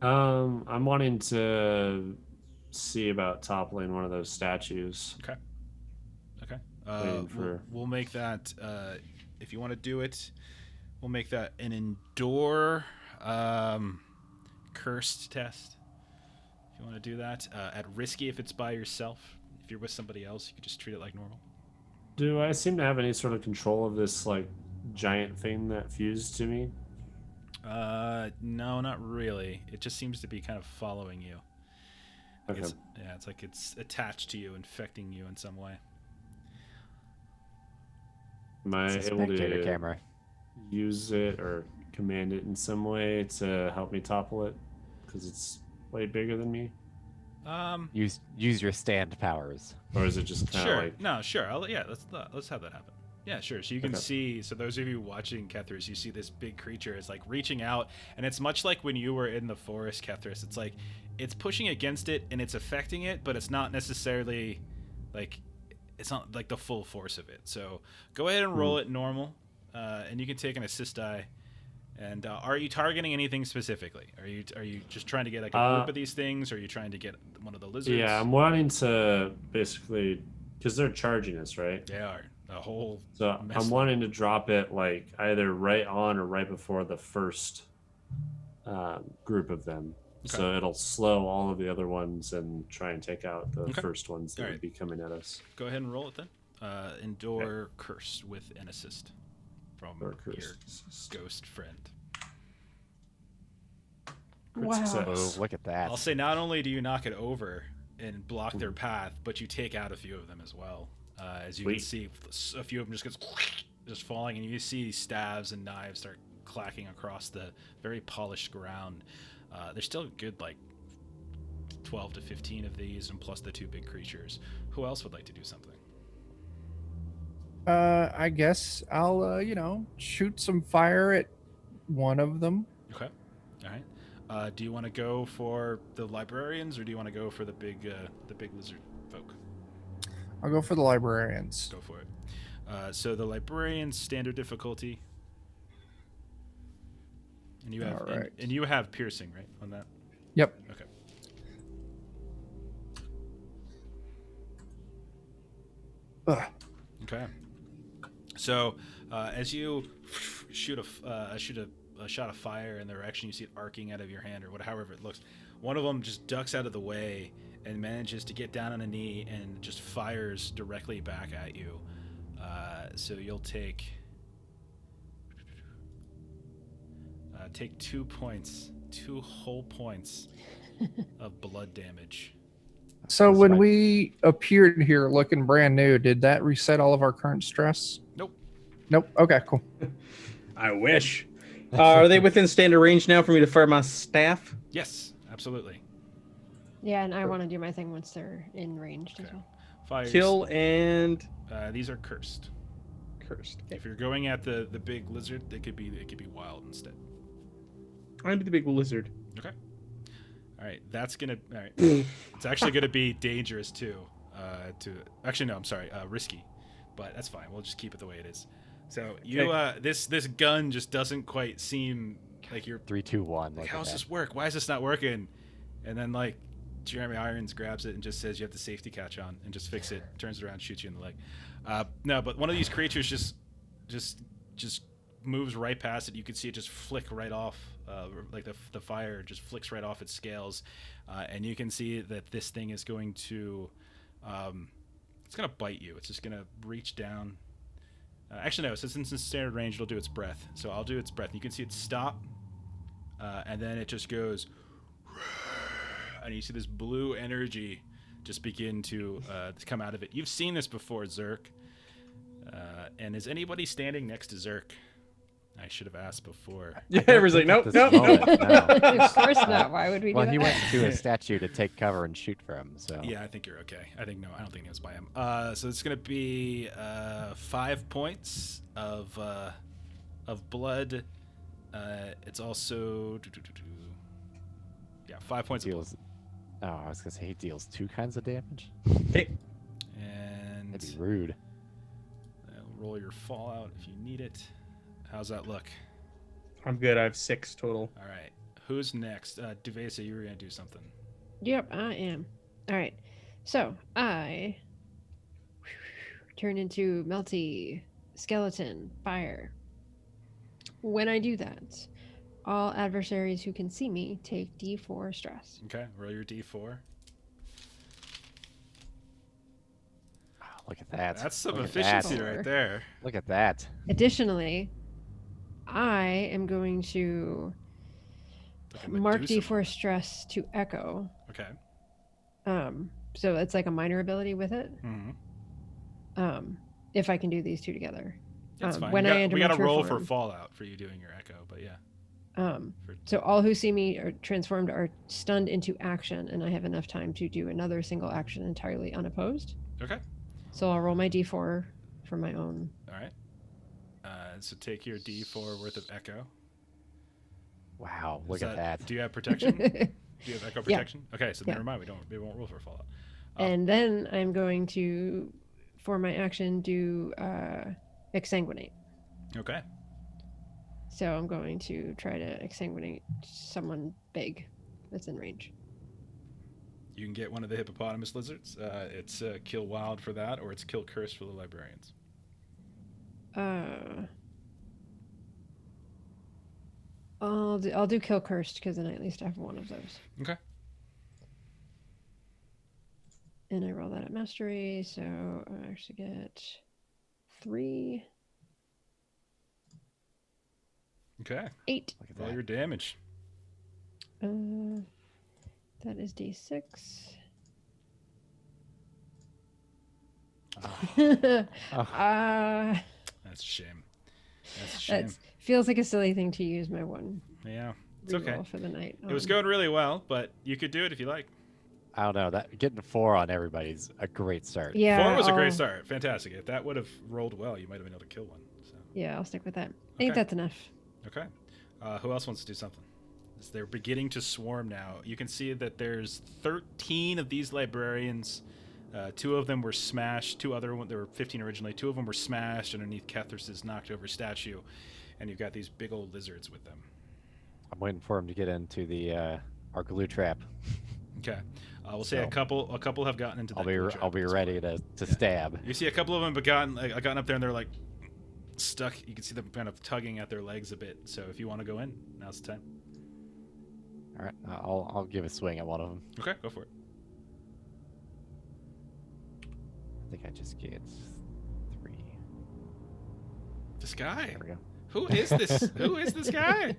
I'm wanting to see about toppling one of those statues. Okay. Waiting for- We'll make that. If you want to do it, we'll make that an endure cursed test. If you want to do that, at risky if it's by yourself. If you're with somebody else, you could just treat it like normal. Do I seem to have any sort of control of this like giant thing that fused to me? No, not really. It just seems to be kind of following you. Like Okay. it's like it's attached to you, infecting you in some way. Am I It's a able spectator to camera. use it or command it in some way to help me topple it? Because it's way bigger than me? Use your stand powers. Or is it just kind of Sure. like... No, sure. Let's have that happen. Yeah, sure. So you can Okay. see. So those of you watching Kethras, you see this big creature is like reaching out, and it's much like when you were in the forest, Kethras. It's like it's pushing against it and it's affecting it, but it's not necessarily like it's not like the full force of it. So go ahead and roll it normal, and you can take an assist die. And are you targeting anything specifically? Are you just trying to get like a group of these things, or are you trying to get one of the lizards? Yeah, I'm wanting to basically... Because they're charging us, right? They are a whole. So mess I'm of- wanting to drop it like either right on or right before the first group of them. So it'll slow all of the other ones and try and take out the Okay. first ones that All would right. be coming at us. Go ahead and roll it then. Endure curse with an assist from Or your curse. ghost friend. Crit Wow. Oh, success. look at that. I'll say not only do you knock it over and block their path, but you take out a few of them as well. As you can see, a few of them just falling, and you see staves and knives start clacking across the very polished ground. There's still a good 12 to 15 of these, and plus the 2 big creatures. Who else would like to do something? I guess I'll shoot some fire at one of them. Okay. All right. Do you want to go for the librarians, or do you want to go for the big lizard folk? I'll go for the librarians. Go for it. So the librarians standard difficulty, and you have All right. and you have piercing, right, on that? Yep. Okay. Ugh. Okay. So as you shoot a shot of fire in the direction, you see it arcing out of your hand, or however it looks. One of them just ducks out of the way and manages to get down on a knee and just fires directly back at you. So you'll take 2 points, 2 whole points of blood damage. So That's when fine. we appeared here looking brand new, did that reset all of our current stress? Nope. Nope. Okay, cool. I wish. Are they within standard range now for me to fire my staff? Yes, absolutely. Yeah, and I want to do my thing once they're in range as Okay. well. Fires. Kill and These are cursed. cursed. Okay. If you're going at the big lizard, it could be wild instead. I'm gonna be the big lizard. Okay. All right, that's gonna. All right, it's actually gonna be dangerous too. Actually, no, I'm sorry, risky, but that's fine. We'll just keep it the way it is. So you, this gun just doesn't quite seem like you're. 3, 2, 1. Like, how does this work? Why is this not working? And then Jeremy Irons grabs it and just says you have the safety catch on and just fix it. Turns it around, shoots you in the leg. No, but one of these creatures just moves right past it. You can see it just flick right off, like the fire just flicks right off its scales, and you can see that this thing is going to, it's gonna bite you. It's just gonna reach down. Actually, no. Since it's in standard range, it'll do its breath. So I'll do its breath. You can see it stop, and then it just goes, and you see this blue energy just begin to come out of it. You've seen this before, Zerk. And is anybody standing next to Zerk? I should have asked before. Yeah, everyone's like, nope, This nope, moment, nope. no. Of course not. Why would we Well, do he that? went to a statue to take cover and shoot from. So Yeah, I think you're okay. I don't think it was by him. So it's gonna be 5 points of blood. It's also 5 points of blood. deals. Oh, I was gonna say he deals 2 kinds of damage. Okay. And That'd be rude. roll your fallout if you need it. How's that look? I'm good. I have 6 total. All right. Who's next? Duvesa, you were gonna do something. Yep, I am. All right. So I turn into melty skeleton fire. When I do that, all adversaries who can see me take D4 stress. Okay, roll your D4. Oh, look at that. That's some Look at efficiency that. right there. Look at that. Additionally, I am going to Like a mark Medusa. D4 stress to echo. Okay. So it's like a minor ability with it. Mm-hmm. If I can do these two together. That's fine. When we I got, enter we my got to roll true for form. fallout for you doing your echo, but yeah. So all who see me are transformed are stunned into action, and I have enough time to do another single action entirely unopposed. Okay. So I'll roll my D4 for my own. All right. So take your D4 worth of echo. Wow, Is look at that. Do you have protection? Do you have echo Yeah. protection? Okay, so Yeah. never mind. We won't roll for fallout. And then I'm going to, for my action, do exsanguinate. Okay. So I'm going to try to exsanguinate someone big that's in range. You can get one of the hippopotamus lizards. It's kill wild for that, or it's kill curse for the librarians. I'll do kill cursed because then I at least have one of those. Okay. And I roll that at mastery, so I actually get 3. Okay. 8. Look at Roll that. your damage. That is D6. Oh. That's a shame. That's a shame. That feels like a silly thing to use my one Yeah. It's okay. reroll for the night. It was going really well, but you could do it if you like. I don't know. That getting a 4 on everybody's a great start. Yeah. 4 was a great I'll- start. Fantastic. If that would have rolled well, you might have been able to kill one. So. Yeah, I'll stick with that. I think Okay. that's enough. Okay. Who else wants to do something? As they're beginning to swarm now. You can see that there's 13 of these librarians. 2 of them were smashed. 2 other ones, there were 15 originally. 2 of them were smashed underneath Kethras' knocked over statue. And you've got these big old lizards with them. I'm waiting for him to get into the our glue trap. Okay. We'll say a So- couple have gotten into that. glue trap I'll be as ready well. to stab. You see a couple of them have gotten up there and they're like stuck. You can see them kind of tugging at their legs a bit. So if you want to go in, now's the time. All right, I'll give a swing at one of them. Okay, go for it. I think I just get 3. This guy. There we go. Who is this? Who is this guy?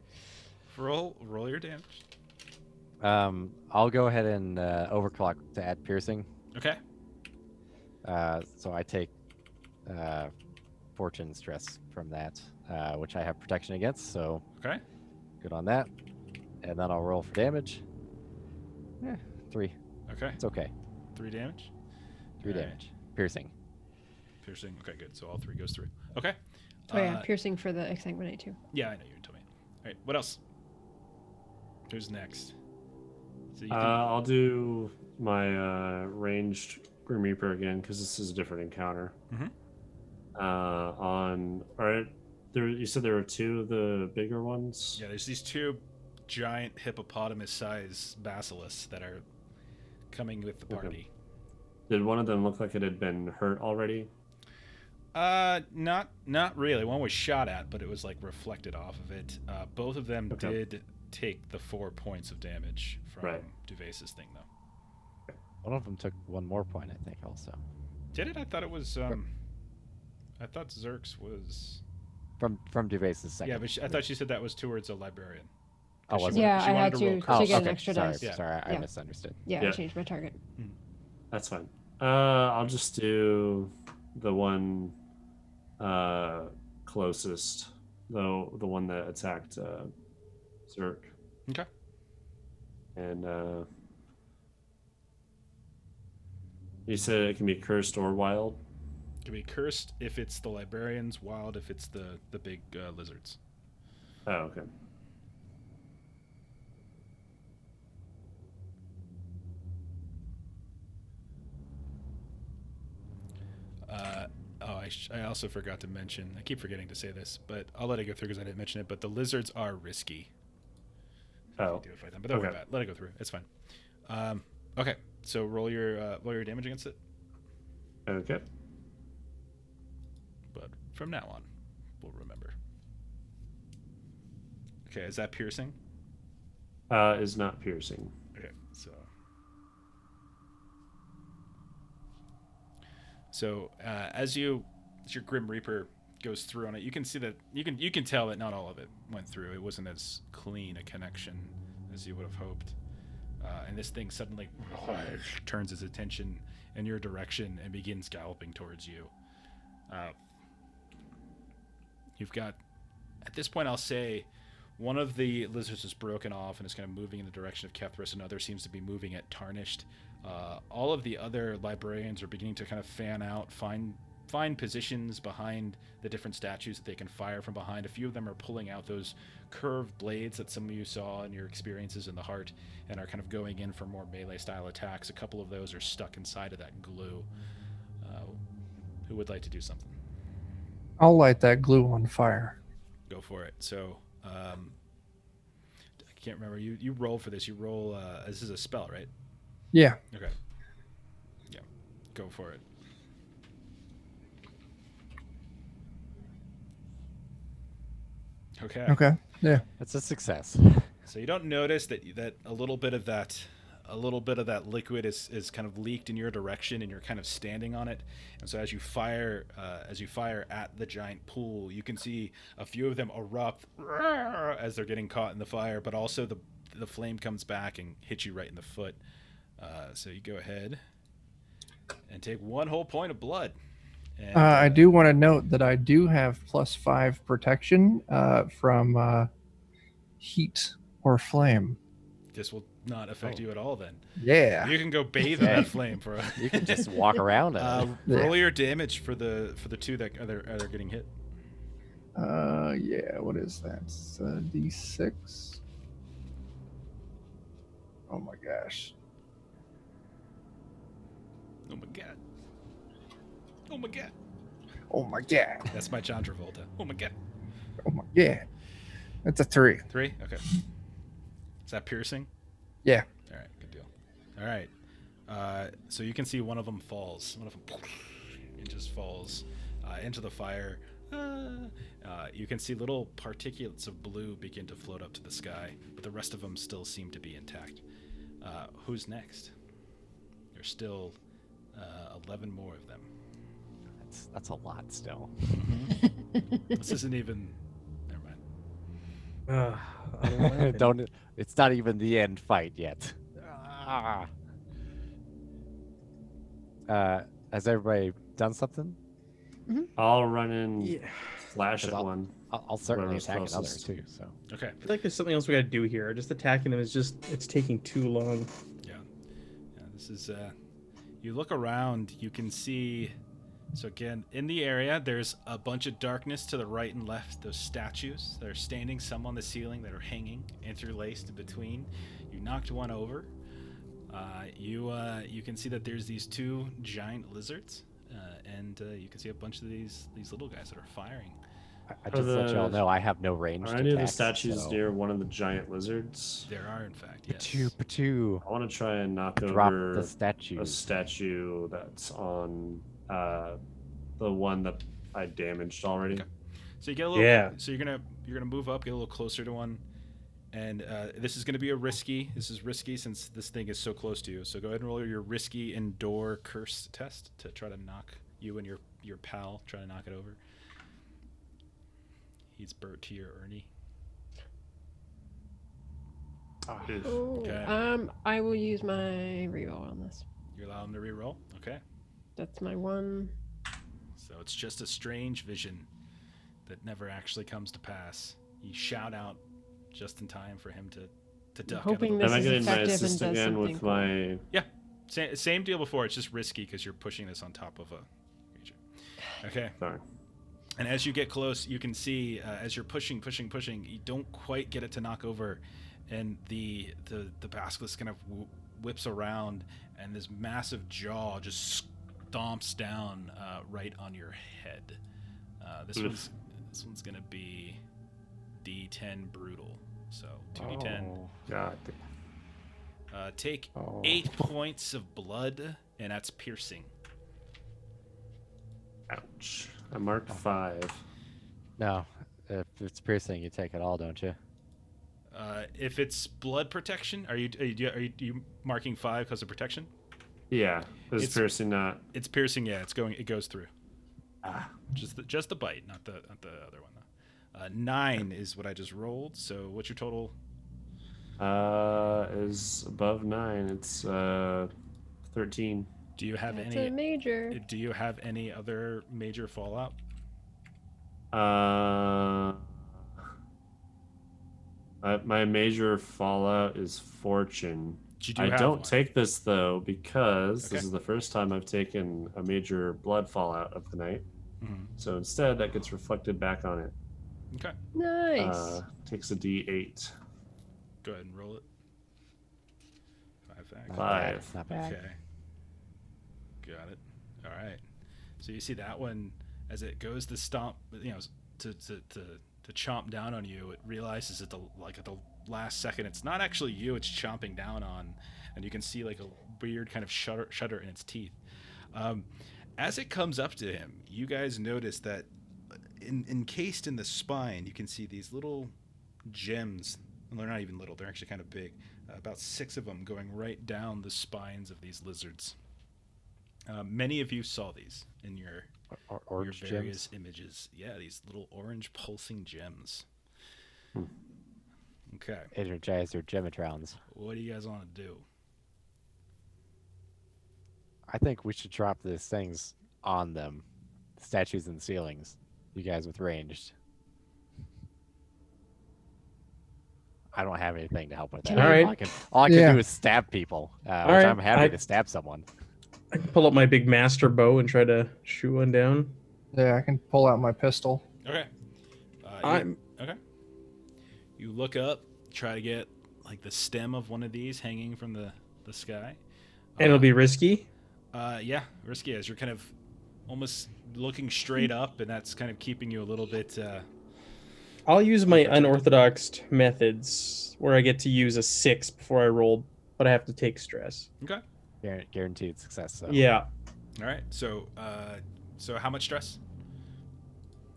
Roll your damage. I'll go ahead and overclock to add piercing. Okay. So I take fortune stress from that, which I have protection against. So Okay. good on that. And then I'll roll for damage. 3. Okay. It's okay. 3 damage. 3 All right. damage. Piercing. Piercing. Okay, good. So all 3 goes through. Okay. Oh yeah, piercing for the exsanguinate too. Yeah, I know you told me. All right. What else? Who's next? So you I'll do my ranged Grim Reaper again because this is a different encounter. Mhm. All right. You said there were 2 of the bigger ones. Yeah, there's these 2 giant hippopotamus-sized basilisks that are coming with the Okay. party. Did one of them look like it had been hurt already? Not really. One was shot at, but it was like reflected off of it. Both of them Okay. did take the 4 points of damage from Right. Duvace's thing, though. One of them took 1 more point, I think, also. Did it? I thought it was. I thought Zerk's was. From Duvace's second. Yeah, but I thought she said that was towards a librarian. Oh, She was wanted- it? Yeah, she I wanted had to to roll to curse. get an okay. extra Sorry, dice. Yeah. sorry, I Yeah. misunderstood. Yeah, Yeah. I changed my target. That's fine. I'll just do the one closest, though, the one that attacked Zerk. Okay. And you said it can be cursed or wild. It can be cursed if it's the librarians, wild if it's the big lizards. Oh, okay. I also forgot to mention. I keep forgetting to say this, but I'll let it go through because I didn't mention it. But the lizards are risky. Oh, Do it fight them, but don't worry okay. about it. Let it go through. It's fine. Okay, so roll your damage against it. Okay. But from now on, we'll remember. Okay, is that piercing? Is not piercing. Okay, so as your Grim Reaper goes through on it, you can see that you can tell that not all of it went through. It wasn't as clean a connection as you would have hoped. And this thing suddenly turns its attention in your direction and begins galloping towards you. You've got, at this point, I'll say, one of the lizards is broken off and is kind of moving in the direction of Kethras. Another seems to be moving at Tarnished. All of the other librarians are beginning to kind of fan out, find positions behind the different statues that they can fire from behind. A few of them are pulling out those curved blades that some of you saw in your experiences in the heart and are kind of going in for more melee style attacks. A couple of those are stuck inside of that glue. Who would like to do something? I'll light that glue on fire. Go for it. So I can't remember. You roll for this. You roll. This is a spell, right? Yeah. Okay. Yeah. Go for it. Okay. Okay. Yeah. That's a success. So you don't notice that a little bit of that liquid is kind of leaked in your direction, and you're kind of standing on it. And so as you fire at the giant pool, you can see a few of them erupt as they're getting caught in the fire, but also the flame comes back and hits you right in the foot. So you go ahead and take 1 whole point of blood. And, I do want to note that I do have +5 protection from heat or flame. This will not affect you at all then. Yeah. You can go bathe in that flame for You can just walk around it. roll your damage for the 2 that are getting hit. Yeah, what is that? It's D6. Oh my gosh. Oh my god. Oh my god. Oh my god. That's my John Travolta. Oh my god. Oh my god. That's a 3. 3? Okay. Is that piercing? Yeah. All right, good deal. All right. So you can see one of them falls. One of them it just falls into the fire. You can see little particulates of blue begin to float up to the sky, but the rest of them still seem to be intact. Who's next? There's still 11 more of them. That's a lot still. This isn't even... Never mind. I'm laughing. Don't. It's not even the end fight yet. Has everybody done something? I'll run in, Yeah. flash at I'll- one. I'll certainly Whoever's attack another closest. too. So Okay. I feel like there's something else we got to do here. Just attacking them it's taking too long. Yeah, this is you look around, you can see, so again, in the area there's a bunch of darkness to the right and left. Those statues that are standing, some on the ceiling that are hanging interlaced in between. You knocked one over. You can see that there's these 2 giant lizards, and you can see a bunch of these little guys that are firing. I just let y'all know I have no range. Are any of the statues near one of the giant lizards? There are, in fact, yes. Pachoo. I want to try and knock Drop over the statue. a statue that's on the one that I damaged already. Okay. So you get a little. Yeah. So you're gonna move up, get a little closer to one, and this is gonna be risky. This is risky since this thing is so close to you. So go ahead and roll your risky endure curse test to try to knock you and your pal. Try to knock it over. He's Bert to your Ernie. Ooh, Okay. I will use my reroll on this. You allow him to reroll. Okay. That's my one. So it's just a strange vision that never actually comes to pass. You shout out just in time for him to duck. hoping out this Am I is getting my effective and assist does again something with cool. my? Same deal before. It's just risky because you're pushing this on top of a creature. Okay. Sorry. And as you get close, you can see as you're pushing, you don't quite get it to knock over, and the basilisk kind of whips around, and this massive jaw just stomps down right on your head. This one's gonna be D10 brutal. So 2D10. God. Take 8 points of blood, and that's piercing. Ouch. I marked 5. No, if it's piercing, you take it all, don't you? If it's blood protection, are you marking 5 because of protection? Yeah. Is It's- piercing not? It's piercing. Yeah, it goes through. Just the bite, not the other one though. 9 is what I just rolled. So what's your total? Is above 9. It's 13. Do you have That's any? a major. Do you have any other major fallout? My major fallout is fortune. You do I have don't one. take this though because Okay. this is the first time I've taken a major blood fallout of the night. Mhm. So instead, that gets reflected back on it. Okay, Nice. Takes a D8. go ahead and roll it. 5 back. Not 5. bad, Not bad. Okay. Got it. All right. So you see that one as it goes to stomp, to chomp down on you. It realizes at the last second it's not actually you it's chomping down on, and you can see like a weird kind of shudder in its teeth. As it comes up to him, you guys notice that encased in the spine, you can see these little gems. And they're not even little; they're actually kind of big. About 6 of them going right down the spines of these lizards. Many of you saw these in your Orange various gems. images. Yeah, these little orange pulsing gems. Hmm. Okay, Energize your gematrons. what do you guys want to do? I think we should drop these things on them. Statues in the ceilings. You guys with ranged. I don't have anything to help with that. Can All right. All I can Yeah. do is stab people, which right, I'm happy to stab someone. I can pull up my big master bow and try to shoot one down. Yeah, I can pull out my pistol. Okay. I'm Okay. You look up, try to get like the stem of one of these hanging from the sky. and it'll be risky. Yeah, risky as you're kind of almost looking straight up, and that's kind of keeping you a little bit. I'll use my unorthodox methods where I get to use a 6 before I roll, but I have to take stress. Okay. Guaranteed success. So. Yeah. All right. So, so how much stress?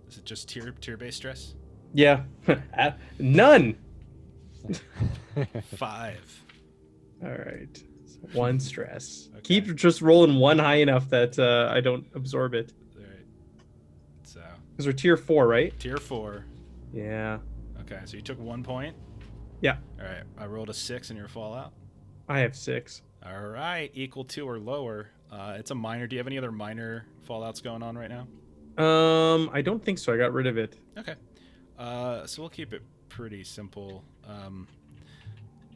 Is it just tier based stress? Yeah. None. 5. All right. So 1 stress. Okay. Keep just rolling 1 high enough that I don't absorb it. All right. So Because we're tier 4, right? tier 4. Yeah. Okay. So you took 1 point. Yeah. All right. I rolled a 6 in your fallout. I have 6. All right. Equal to or lower. It's a minor. Do you have any other minor fallouts going on right now? I don't think so. I got rid of it. Okay. So we'll keep it pretty simple.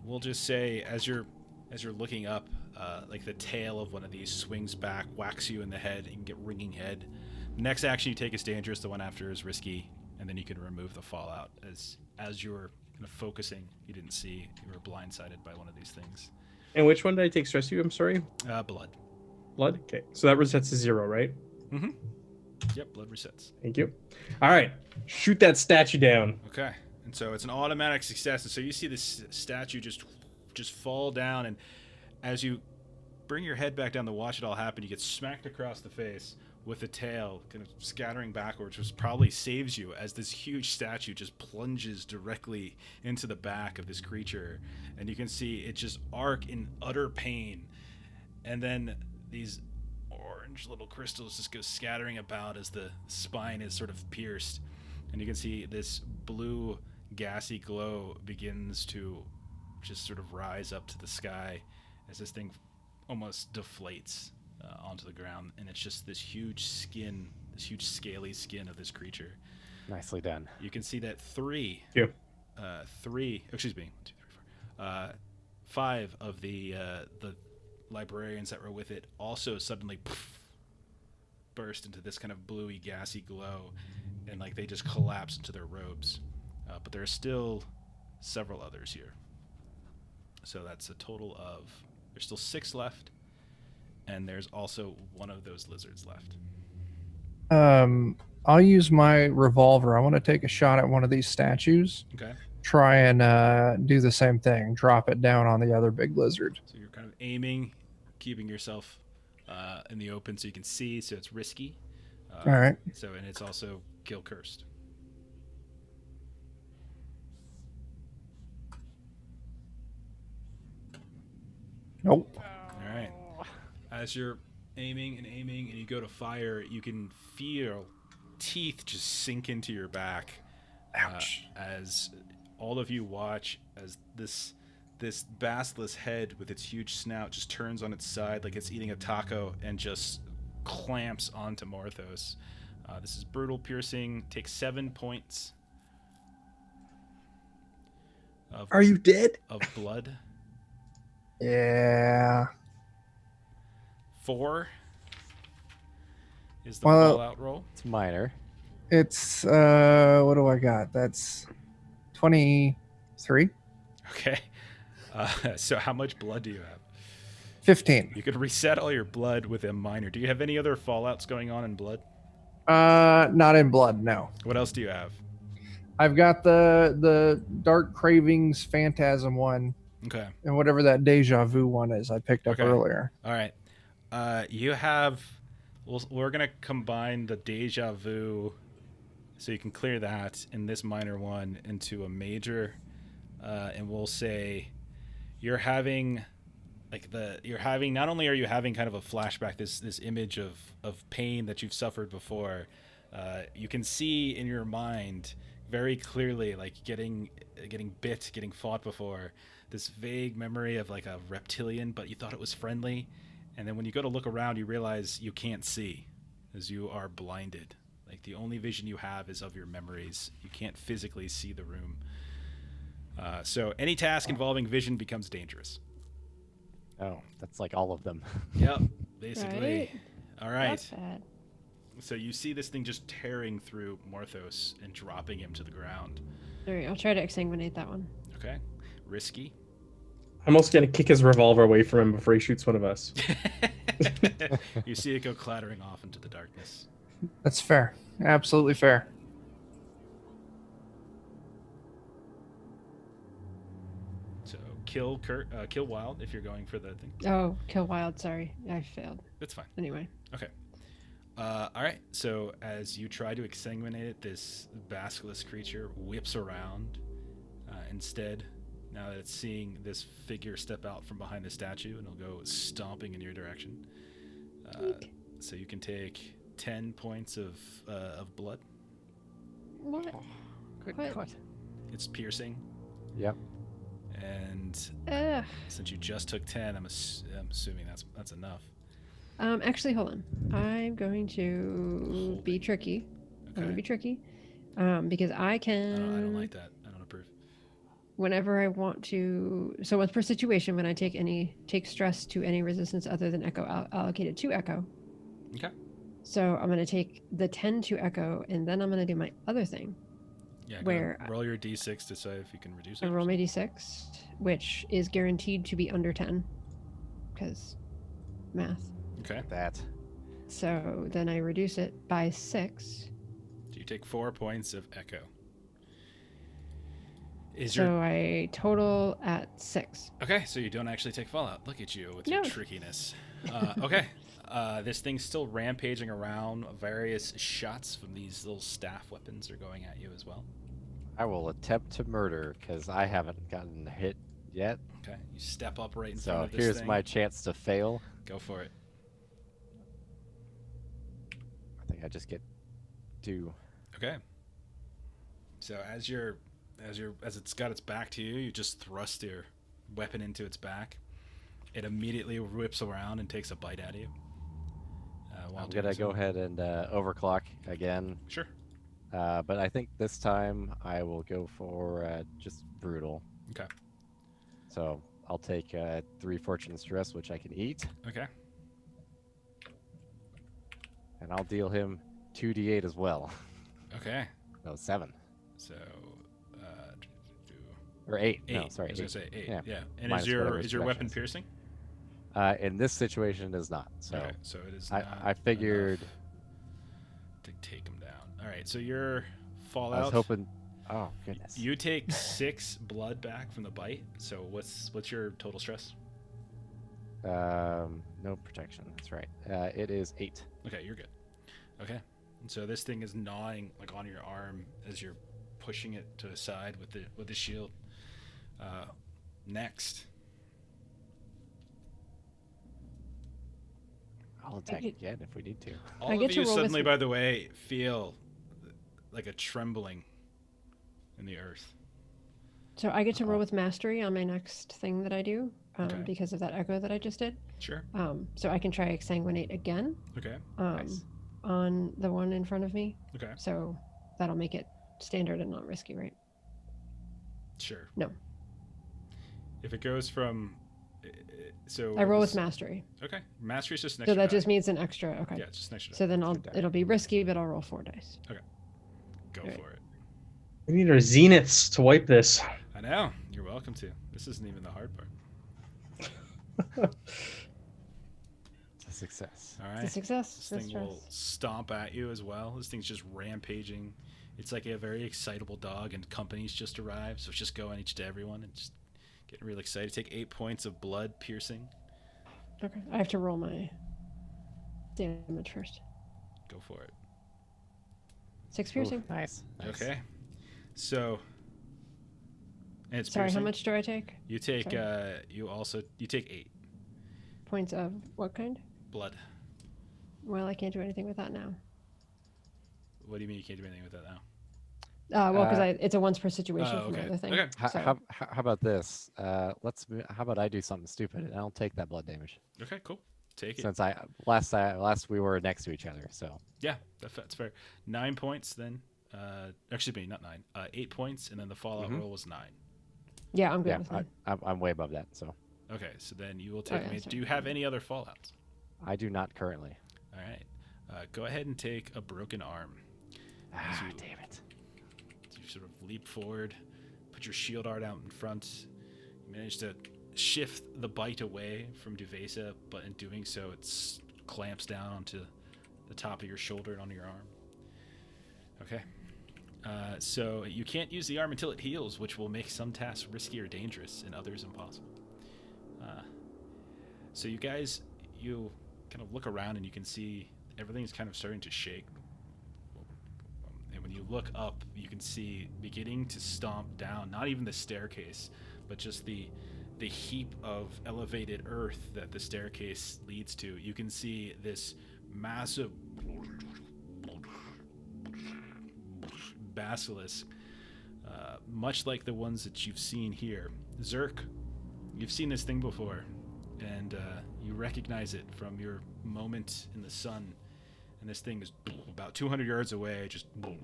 We'll just say as you're looking up, like the tail of one of these swings back, whacks you in the head, and get ringing head. Next action you take is dangerous. The one after is risky, and then you can remove the fallout. As you were kind of focusing, you didn't see you were blindsided by one of these things. And which one did I take stress to? I'm sorry. Blood. Blood? Okay. So that resets to 0, right? Mm-hmm. Yep. Blood resets. Thank you. All right. Shoot that statue down. Okay, and so it's an automatic success, and so you see this statue just fall down, and as you bring your head back down to watch it all happen, you get smacked across the face with the tail kind of scattering backwards, which probably saves you as this huge statue just plunges directly into the back of this creature, and you can see it just arc in utter pain, and then these orange little crystals just go scattering about as the spine is sort of pierced. And you can see this blue gassy glow begins to just sort of rise up to the sky as this thing almost deflates onto the ground. And it's just this huge skin, this huge scaly skin of this creature. Nicely done. You can see that 5 of the librarians that were with it also suddenly burst into this kind of bluey, gassy glow, and like they just collapse into their robes. But there are still several others here. So that's a total of, there's still 6 left, and there's also one of those lizards left. I'll use my revolver. I want to take a shot at one of these statues. Okay. Try and do the same thing. Drop it down on the other big lizard. So you're kind of aiming, keeping yourself in the open so you can see, so it's risky. All right. So, and it's also kill cursed. Nope. All right. As you're aiming and you go to fire, you can feel teeth just sink into your back. Ouch. As all of you watch as this basilisk head with its huge snout just turns on its side like it's eating a taco and just clamps onto Morthos. This is brutal, piercing. Takes 7 points. Are you dead? Of blood. Yeah. 4 is the Well, fallout roll. It's minor. It's what do I got? That's 23. Okay. So how much blood do you have? 15. You could reset all your blood with a minor. Do you have any other fallouts going on in blood? Not in blood, no. What else do you have? I've got the Dark Cravings Phantasm one Okay. and whatever that Deja Vu one is I picked up Okay. earlier. All right. You have. We're gonna combine the Deja Vu So you can clear that in this minor one into a major, and we'll say you're having not only are you having kind of a flashback, this image of pain that you've suffered before, you can see in your mind very clearly like getting bit, getting fought before, this vague memory of like a reptilian, but you thought it was friendly, and then when you go to look around you realize you can't see as you are blinded. Like the only vision you have is of your memories. You can't physically see the room. So any task involving vision becomes dangerous. Oh, that's like all of them. Yep, basically. Right? All right. That's bad. So you see this thing just tearing through Morthos and dropping him to the ground. All right, I'll try to exsanguinate that one. Okay. Risky. I'm also gonna kick his revolver away from him before he shoots one of us. You see it go clattering off into the darkness. That's fair. Absolutely fair. So kill Wild if you're going for the thing. Oh, kill wild. Sorry, I failed. That's fine. Anyway. Okay. All right. So as you try to exsanguinate it, this basilisk creature whips around. Instead, now that it's seeing this figure step out from behind the statue, and it'll go stomping in your direction. So you can take 10 points of blood. What? Good What? God. It's piercing, Yep. and Ugh. since you just took 10, I'm assuming that's enough. Actually, hold on. I'm going to be tricky. I'm going to be tricky. Because I can. I don't like that. I don't approve. Whenever I want to. So, with per situation, when I take stress to any resistance other than Echo allocated to Echo. Okay. So I'm going to take the 10 to Echo, and then I'm going to do my other thing. Yeah. Where roll your d6 to decide if you can reduce it. I roll my d6, which is guaranteed to be under 10, because math. Okay. That. So then I reduce it by 6. So you take 4 points of echo. So I total at 6. Okay, so you don't actually take fallout. Look at you with No. your trickiness. Okay. This thing's still rampaging around. Various shots from these little staff weapons are going at you as well. I will attempt to murder because I haven't gotten hit yet. Okay, you step up right in front So of this here's thing. my chance to fail. Go for it. I think I just get 2. Okay. So as it's got its back to you, you just thrust your weapon into its back. It immediately whips around and takes a bite out of you. I'm gonna go ahead and overclock again. Sure. But I think this time I will go for just brutal. Okay. So I'll take 3 fortune stress, which I can eat, Okay. and I'll deal him 2d8 as well. Okay. No, 7 So, or 8. 8. No, sorry, I was gonna 8. say 8. Yeah. Yeah. And Minus whatever is your weapon directions. piercing? In this situation, it is not. So Okay. So it is. I not figured. enough to take him down. All right. So your I fallout. was hoping. Oh goodness. You take 6 blood back from the bite. So what's your total stress? No protection. That's right. It is 8. Okay, you're good. Okay. And so this thing is gnawing like on your arm as you're pushing it to the side with the shield. Next. I'll attack again if we need to. All I of get to you roll with suddenly, m- by the way, feel like a trembling in the earth. So I get to roll with mastery on my next thing that I do, Okay. because of that echo that I just did. Sure. So I can try exsanguinate again Okay. Nice. on the one in front of me. Okay. So that'll make it standard and not risky, right? Sure. No. If it goes from, so I roll with it's- mastery. Okay. Mastery's just an So extra that just die. means an extra. Okay. Yeah, it's just an extra. So then Extra die. it'll be risky, but I'll roll 4 dice. Go Alright. for it. We need our zeniths to wipe this. I know. You're welcome to. This isn't even the hard part. It's a success. All It's a right. success. This No thing will stress. stomp at you as well. This thing's just rampaging. It's like a very excitable dog, and company's just arrived, so it's just going each to everyone and just getting real excited. Take 8 points of blood piercing. Okay. I have to roll my damage first. Go for it. 6 Ooh, piercing. nice. Okay. So. And it's Sorry, how piercing. much do I take? You take. Sorry. You take 8 Points of what kind? blood. Well, I can't do anything with that now. What do you mean you can't do anything with that now? Well, because it's a once per situation Oh, from okay. the other thing. Okay. So, How about this? How about I do something stupid and I'll take that blood damage Okay. Cool. Take it. since last we were next to each other. So Yeah, that's fair. 9 points then. Excuse me, not 9. 8 points, and then the fallout roll was 9. yeah, I'm good yeah, with that. I'm way above that. So Okay, so then you will take yeah, me. sorry. Do you have any other fallouts? I do not currently. All right. Go ahead and take a broken arm. Ah, you- damn it. You sort of leap forward, put your shield art out in front. You manage to shift the bite away from Duvesa, but in doing so, it clamps down onto the top of your shoulder and onto your arm. Okay. So you can't use the arm until it heals, which will make some tasks risky or dangerous and others impossible. So you guys, you kind of look around and you can see everything's kind of starting to shake. And when you look up, you can see beginning to stomp down, not even the staircase, but just the heap of elevated earth that the staircase leads to. You can see this massive basilisk, much like the ones that you've seen here. Zerk, you've seen this thing before, and you recognize it from your moment in the sun. And this thing is about 200 yards away, just. And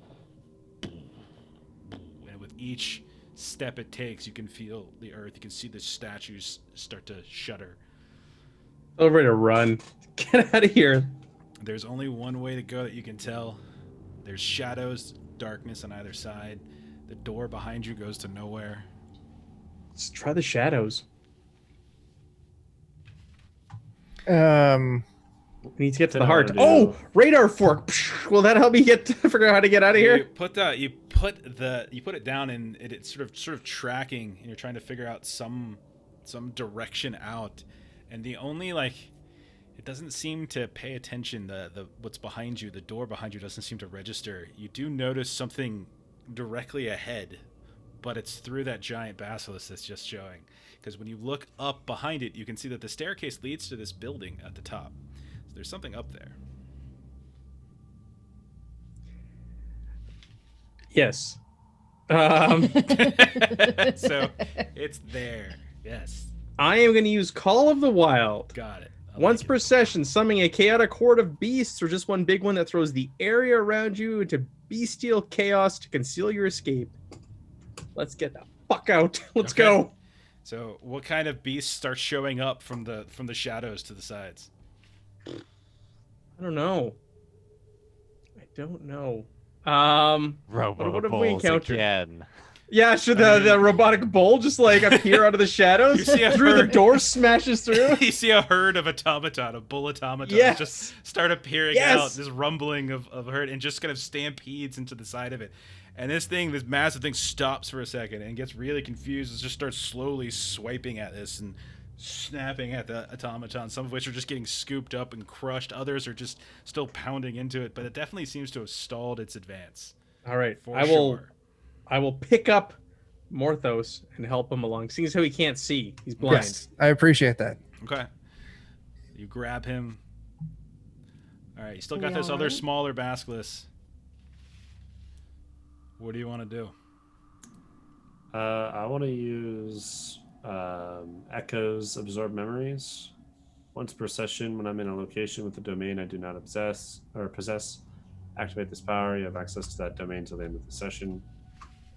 with each step it takes, you can feel the earth. You can see the statues start to shudder. Feel ready to run. Get out of here. There's only one way to go that you can tell. There's shadows, darkness on either side. The door behind you goes to nowhere. Let's try the shadows. We need to get to the Then I heart. wanna Oh, do- radar fork. Psh, will that help me figure out how to get out of You here? put it down, and it's sort of tracking, and you're trying to figure out some direction out. And the only it doesn't seem to pay attention. The what's behind you, the door behind you, doesn't seem to register. You do notice something directly ahead, but it's through that giant basilisk that's just showing. Because when you look up behind it, you can see that the staircase leads to this building at the top. So there's something up there. Yes. So it's there. Yes, I am going to use Call of the Wild. got it. I Once like per it. session, summoning a chaotic horde of beasts or just one big one that throws the area around you into bestial chaos to conceal your escape. Let's get the fuck out. Let's Okay. go. So, what kind of beasts start showing up from the shadows to the sides? I don't know. Robo what have we bulls encountered? again. Yeah, should I mean- the robotic bull just appear out of the shadows? You see a Through the herd. door, smashes through. You see a herd of automaton, of bull automatons, Yes. just start appearing Yes. out, this rumbling of a herd, and just kind of stampedes into the side of it. And this massive thing stops for a second and gets really confused and just starts slowly swiping at this and snapping at the automaton, some of which are just getting scooped up and crushed. Others are just still pounding into it, but it definitely seems to have stalled its advance. All right, For I sure. will pick up Morthos and help him along. Seeing as how he can't see, he's blind. Yes, I appreciate that. Okay. You grab him. All right, you still Are got we this all other right? smaller basilisk. What do you want to do? I want to use Echoes Absorb Memories. Once per session, when I'm in a location with a domain I do not possess, activate this power. You have access to that domain till the end of the session.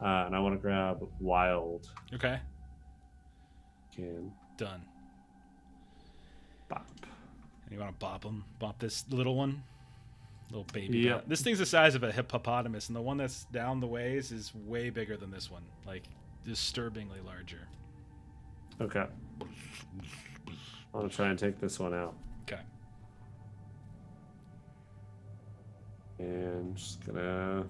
And I want to grab Wild. Okay, Can done. bop. And you want to bop him? Bop this little one? Little baby. Yep. bat. This thing's the size of a hippopotamus, and the one that's down the ways is way bigger than this one. Like, disturbingly larger. Okay. I want to try and take this one out. Okay. And just gonna.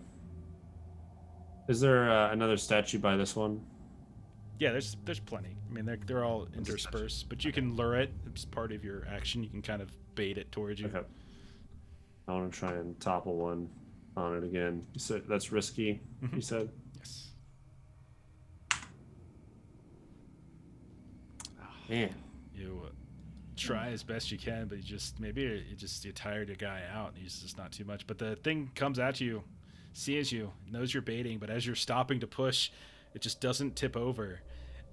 Is there another statue by this one? Yeah, there's plenty. I mean, they're all interspersed, but you can lure it. It's part of your action. You can kind of bait it towards you. Okay. I want to try and topple one. on it again. You said that's risky. Mhm. You said. Yes. Man. You try as best you can, but you tired your guy out. He's just not too much. But the thing comes at you, sees you, knows you're baiting, but as you're stopping to push, it just doesn't tip over,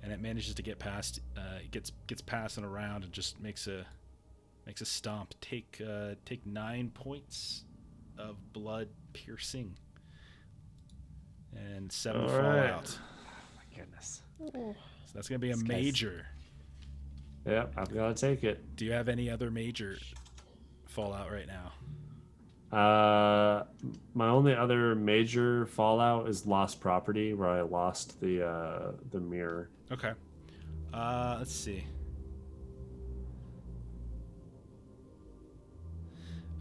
and it manages to get past. It gets past and around, and just makes a stomp. Take 9 points of blood piercing, and 7 All fall right. out. Oh my goodness. Oh. So that's gonna be a This guy's- major. Yeah, I've got to take it. Do you have any other major fallout right now? My only other major fallout is lost property, where I lost the mirror. Okay. Let's see.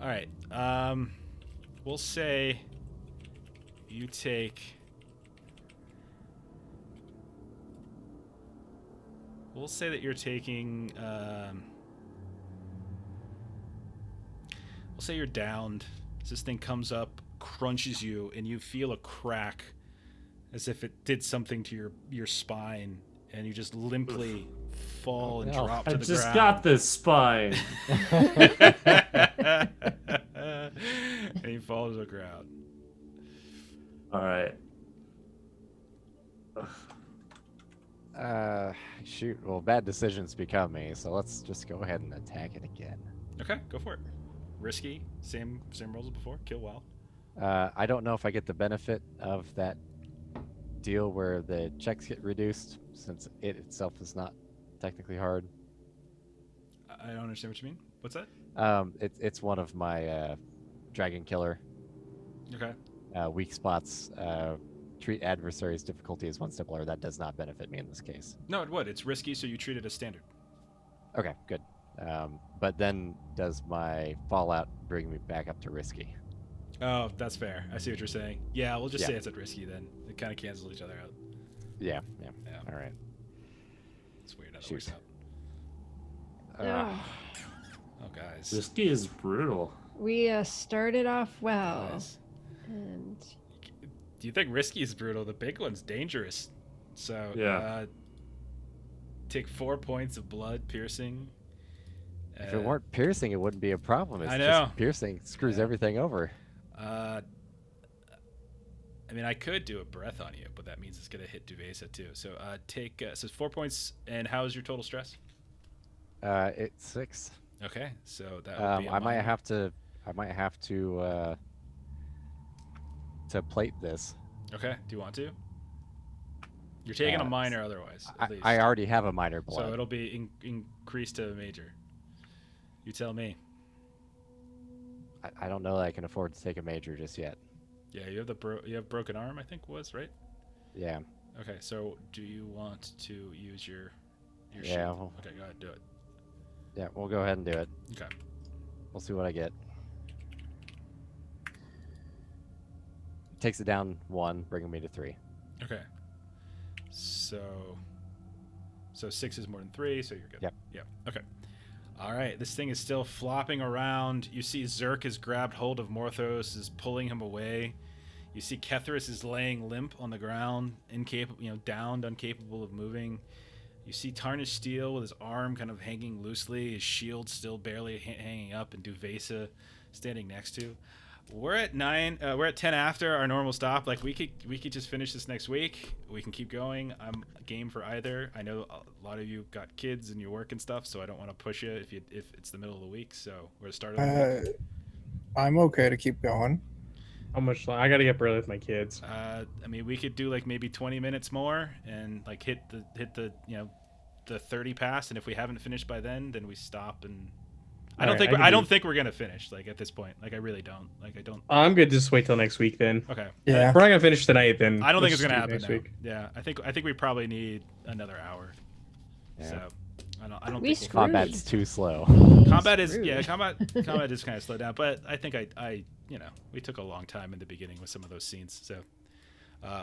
All right. We'll say you take. We'll say that you're taking. We'll say you're downed. As this thing comes up, crunches you, and you feel a crack, as if it did something to your spine, and you just limply fall and no. drop I to the just ground. got this spine. And he falls to the ground. All right. Shoot. Well, bad decisions become me, so let's just go ahead and attack it again. Okay, go for it. Risky, same rolls as before. Kill while. I don't know if I get the benefit of that deal where the checks get reduced, since it itself is not technically hard. I don't understand what you mean. What's that? It's one of my dragon killer Okay. weak spots. Treat adversaries' difficulty as 1 step lower. That does not benefit me in this case. No, it would. It's risky, so you treat it as standard. Okay, good. But then does my fallout bring me back up to risky? Oh, that's fair. I see what you're saying. Yeah, we'll just Yeah. say it's at risky then. It kind of cancels each other out. Yeah. Yeah. All right. It's weird how that Shoot. works out. Ah, Oh, guys. Risky is brutal. we started off well, Guys. and Do you think risky is brutal? The big one's dangerous. So, Yeah. take 4 points of blood piercing. If it weren't piercing, it wouldn't be a problem. It's I know. just piercing screws Yeah. everything over. I mean, I could do a breath on you, but that means it's gonna hit Duvesa too. So take so it's 4 points. And how is your total stress? It's 6. Okay, so that would be a I might minor. have to plate this. Okay, do you want to? You're taking a Uh, minor otherwise. At least. I already have a minor blood. So it'll be increased to a major. You tell me. I don't know that I can afford to take a major just yet. Yeah, you have you have broken arm, I think was right. Yeah. Okay, so do you want to use your Yeah, shield? well- Okay, go ahead, do it. Yeah, we'll go ahead and do it. Okay. We'll see what I get. Takes it down 1, bringing me to 3. Okay. So 6 is more than 3, so you're good. Yep. Yeah. Okay. All right. This thing is still flopping around. You see Zerk has grabbed hold of Morthos, is pulling him away. You see Kethras is laying limp on the ground, incapable, downed, incapable of moving. You see Tarnished Steel with his arm kind of hanging loosely, his shield still barely hanging up, and Duvesa standing next to. We're at 9. We're at 10 after our normal stop. Like we could just finish this next week. We can keep going. I'm game for either. I know a lot of you got kids and you work and stuff, so I don't want to push you if it's the middle of the week. So we're at the start of the week. I'm okay to keep going. How much? I got to get up early with my kids. I mean, we could do like maybe 20 minutes more and like hit the the 30 pass, and if we haven't finished by then we stop. And I don't Alright, think we're gonna finish like at this point. Like I really don't. Like I don't. I'm good. Just wait till next week then. Okay. Yeah. If we're not gonna finish tonight, then I don't think let's it's gonna do it happen next now. week. Yeah, I think we probably need another hour. Yeah. So I don't We think we'll Combat's too slow. combat is Screwed. combat is kind of slowed down, but I think I we took a long time in the beginning with some of those scenes. So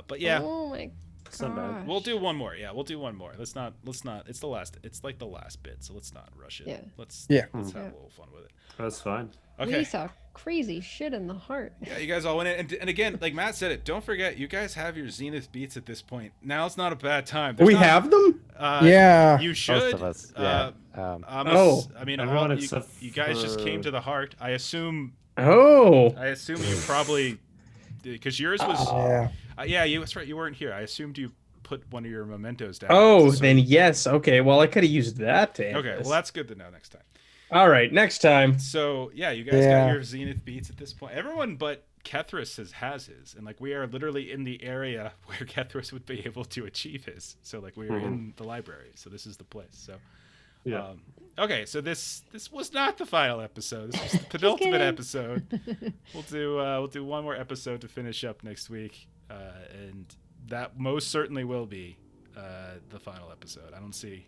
but yeah, Oh my It's not bad. gosh. we'll do one more. Yeah, we'll do one more. Let's not it's the last, it's like the last bit, so let's not rush it. Yeah. Let's Yeah. have Yeah. a little fun with it. That's fine. Okay. We saw crazy shit in the heart. Yeah, you guys all went in, and again, like Matt said it. Don't forget, you guys have your zenith beats at this point. Now it's not a bad time. We have them? Yeah. You should. Most of us. Yeah. I mean, Everyone you except guys just came for- to the heart. I assume Oh. you probably, because yours was. Yeah. Yeah, that's right. You weren't here. I assumed you put one of your mementos down. Oh, So- then yes. Okay, well, I could have used that to end Okay, this. well that's good to know next time. All right, next time. So yeah, you guys Yeah. got your zenith beats at this point. Everyone but Kethras has his, and like we are literally in the area where Kethras would be able to achieve his. So like we are in the library. So this is the place. So Yeah. okay, so this was not the final episode. This was the penultimate kidding. episode. We'll do one more episode to finish up next week, and that most certainly will be the final episode. I don't see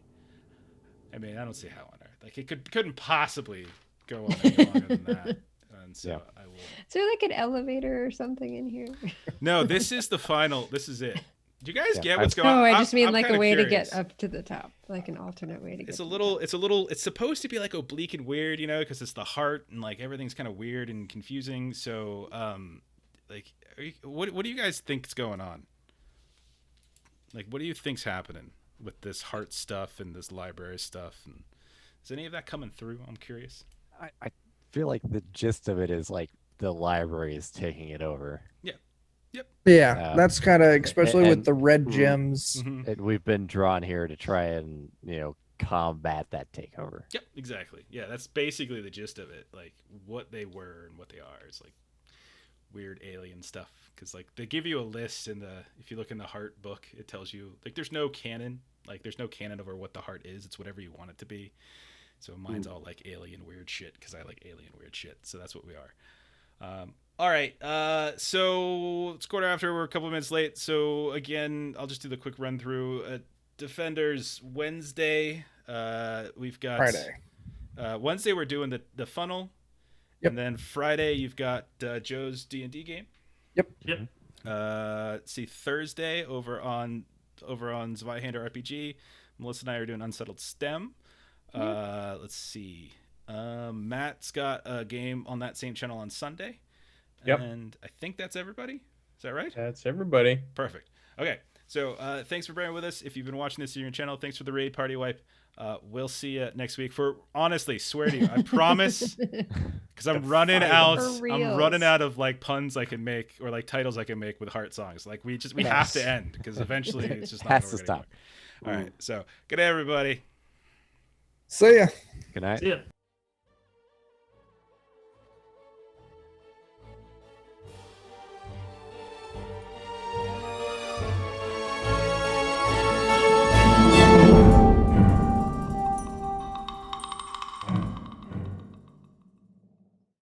how on earth like it couldn't possibly go on any longer than that. And so Yeah. I will. Is there like an elevator or something in here? No, this is the final. This is it. Do you guys Yeah, get what's going on? No, I just mean I'm like a kinda way curious. to get up to the top, like an alternate way to get. It's to a the little top. it's supposed to be like oblique and weird, you know, because it's the heart and like everything's kind of weird and confusing. So like what do you guys think's going on? Like what do you think's happening with this heart stuff and this library stuff, and is any of that coming through? I'm curious. I feel like the gist of it is like the library is taking it over. Yeah, that's kind of, especially with and- the red gems. Mhm. And we've been drawn here to try and combat that takeover. Yep, exactly. Yeah, that's basically the gist of it. Like what they were and what they are is like weird alien stuff. Because like they give you a list in the, if you look in the heart book, it tells you like there's no canon. Like there's no canon over what the heart is. It's whatever you want it to be. So mine's all like alien weird shit because I like alien weird shit. So that's what we are. All right. So it's quarter after. We're a couple of minutes late. So again, I'll just do the quick run through. Defenders Wednesday. We've got Friday. Wednesday we're doing the funnel, Yep. and then Friday you've got Joe's D&D game. Yep. See Thursday over on Zweihander RPG. Melissa and I are doing Unsettled STEM. Let's see. Matt's got a game on that same channel on Sunday. Yep. And I think that's everybody. Is that right? That's everybody. Perfect. Okay. So thanks for bearing with us. If you've been watching this on your channel, thanks for the raid party wipe. We'll see you next week. For honestly, swear to you, I promise, because I'm running out. For I'm reals. running out of like puns I can make or like titles I can make with heart songs. Like we have to end because eventually it's just not Has gonna to work stop. anymore. All right. So good day, everybody. See ya. Good night. See ya.